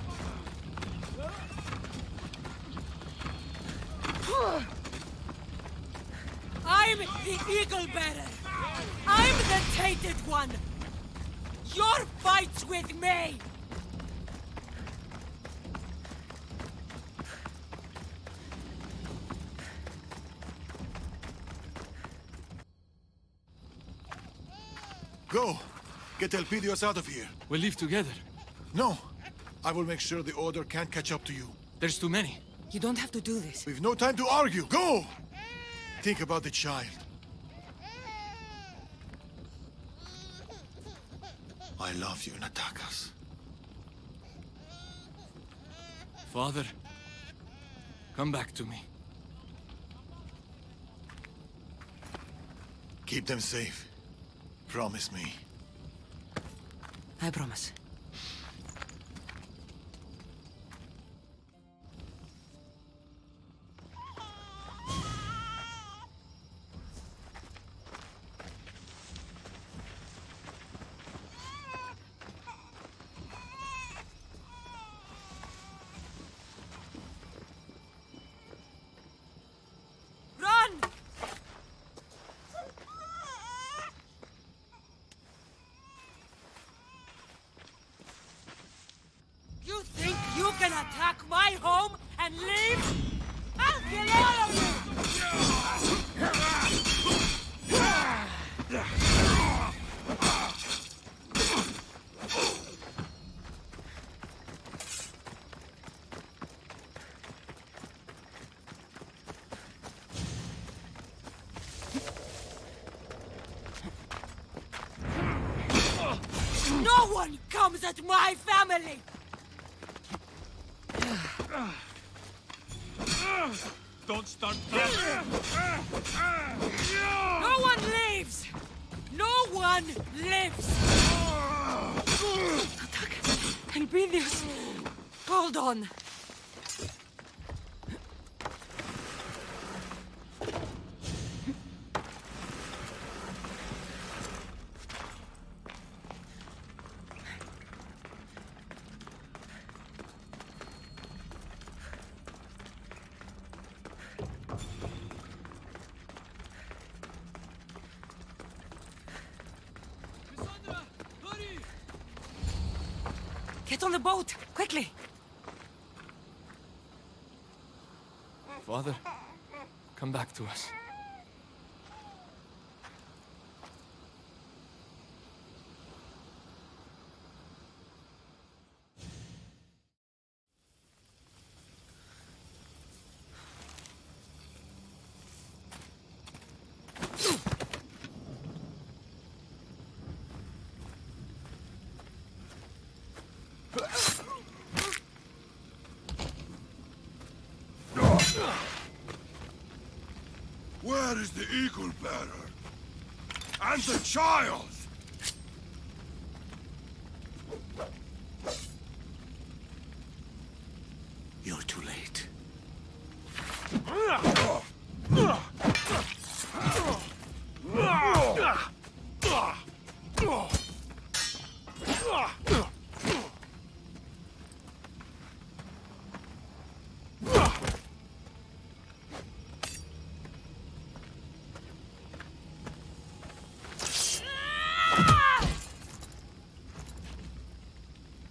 Speaker 10: I'm the Eagle Bearer. I'm the Tainted One. Your fight's with me!
Speaker 2: Go! Get Elpidios out of here.
Speaker 5: We'll leave together.
Speaker 2: No! I will make sure the Order can't catch up to you.
Speaker 5: There's too many.
Speaker 1: You don't have to do this.
Speaker 2: We've no time to argue. Go! Think about the child. I love you, Natakas.
Speaker 5: Father, come back to me.
Speaker 2: Keep them safe. Promise me.
Speaker 1: I promise.
Speaker 10: Run! You think you can attack my home and leave? I'll kill all of you! No one comes at my family!
Speaker 4: Don't start
Speaker 10: No one leaves! No one lives! Elpidios! Hold on! Get on the boat! Quickly!
Speaker 5: Father, come back to us.
Speaker 19: Where is the Eagle Bearer? And the child?
Speaker 3: You're too late.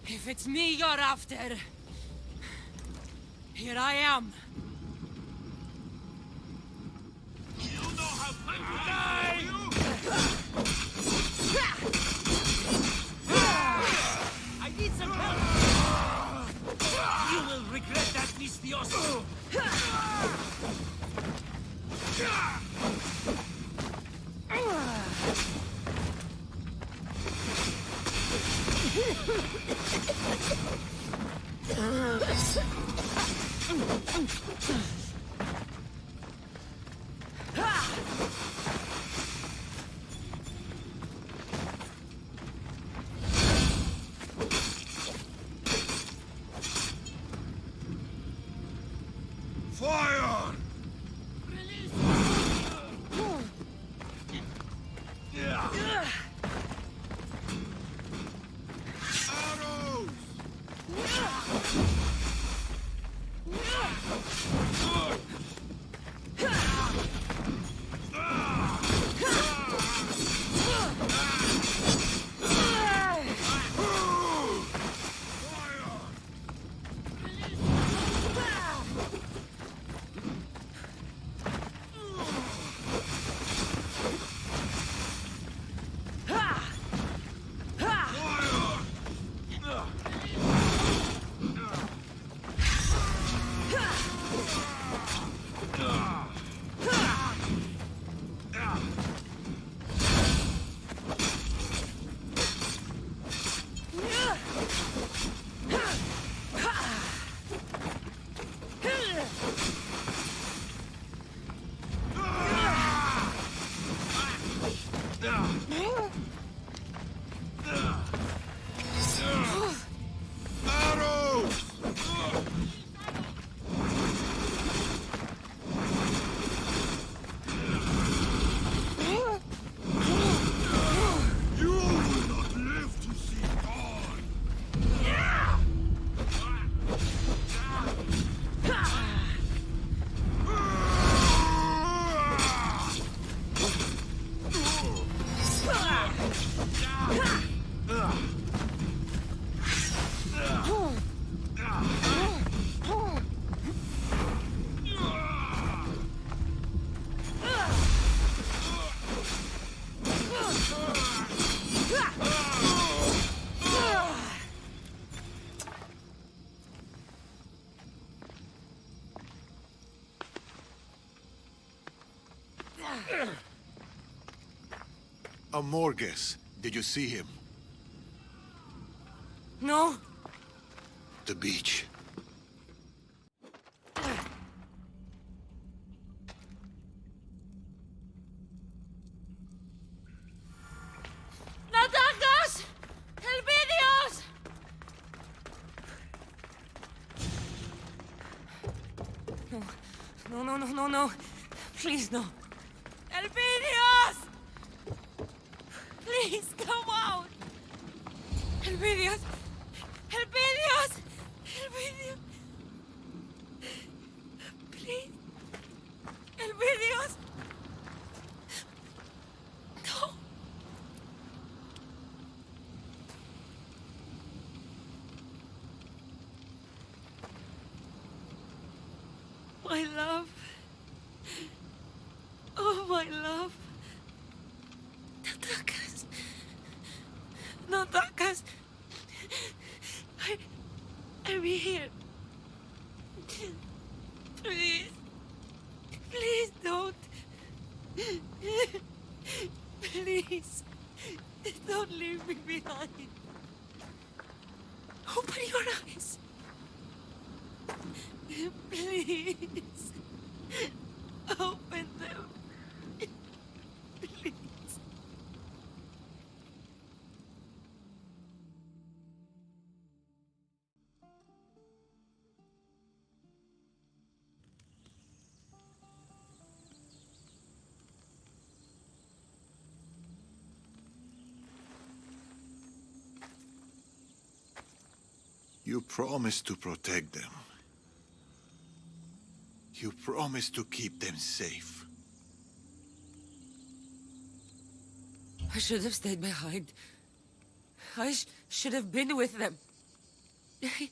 Speaker 10: If it's me you're after, here I am.
Speaker 4: You know how time to die! I need some help! You will regret that, Mistioso!
Speaker 19: Fire!
Speaker 2: Amorges, did you see him?
Speaker 1: No.
Speaker 2: The beach.
Speaker 1: Natakas! Helvidios! No. Please, no. Helvidios! Please, come out! Helvidios! Helvidios! Helvidios! Please! Helvidios! No! My love. Oh, my love. Natakas. Natakas. I'm here. Please. Please don't. Please. Don't leave me behind. Open your eyes. Please. Open them. Please.
Speaker 2: You promised to protect them. You promised to keep them safe.
Speaker 1: I should have stayed behind. I should have been with them. It's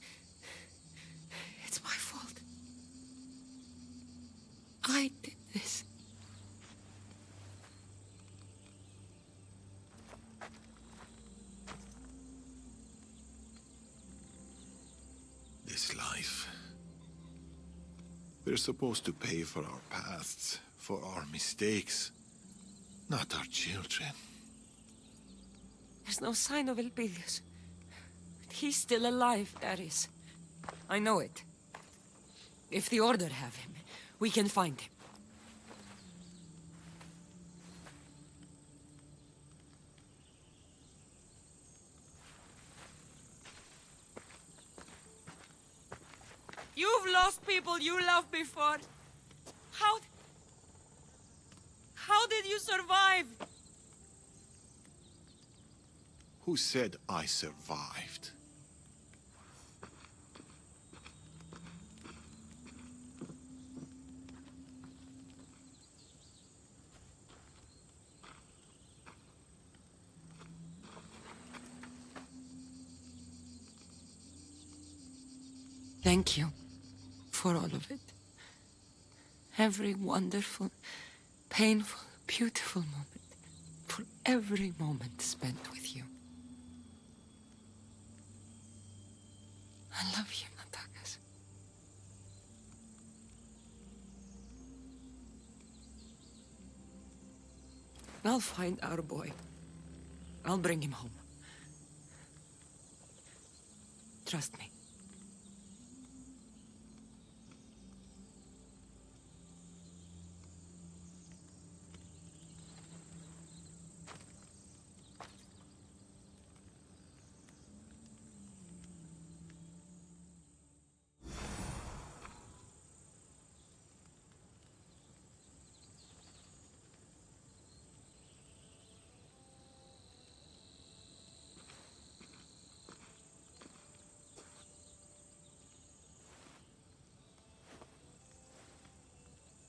Speaker 1: my fault. I did this.
Speaker 2: This life. We're supposed to pay for our pasts, for our mistakes, not our children.
Speaker 1: There's no sign of Elpidius. He's still alive, Darius. I know it. If the Order have him, we can find him. You've lost people you loved before. How did you survive?
Speaker 2: Who said I survived?
Speaker 1: Thank you for all of it. Every wonderful, painful, beautiful moment. For every moment spent with you. I love you, Natakas. I'll find our boy. I'll bring him home. Trust me.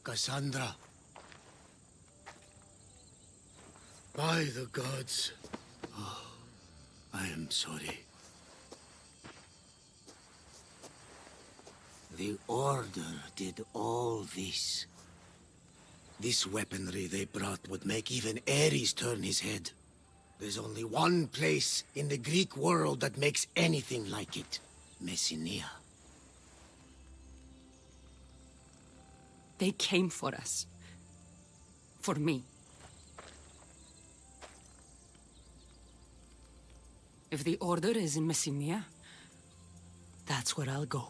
Speaker 3: Cassandra. By the gods. Oh, I am sorry. The Order did all this. This weaponry they brought would make even Ares turn his head. There's only one place in the Greek world that makes anything like it. Messenia.
Speaker 1: They came for us. For me. If the Order is in Messenia, that's where I'll go.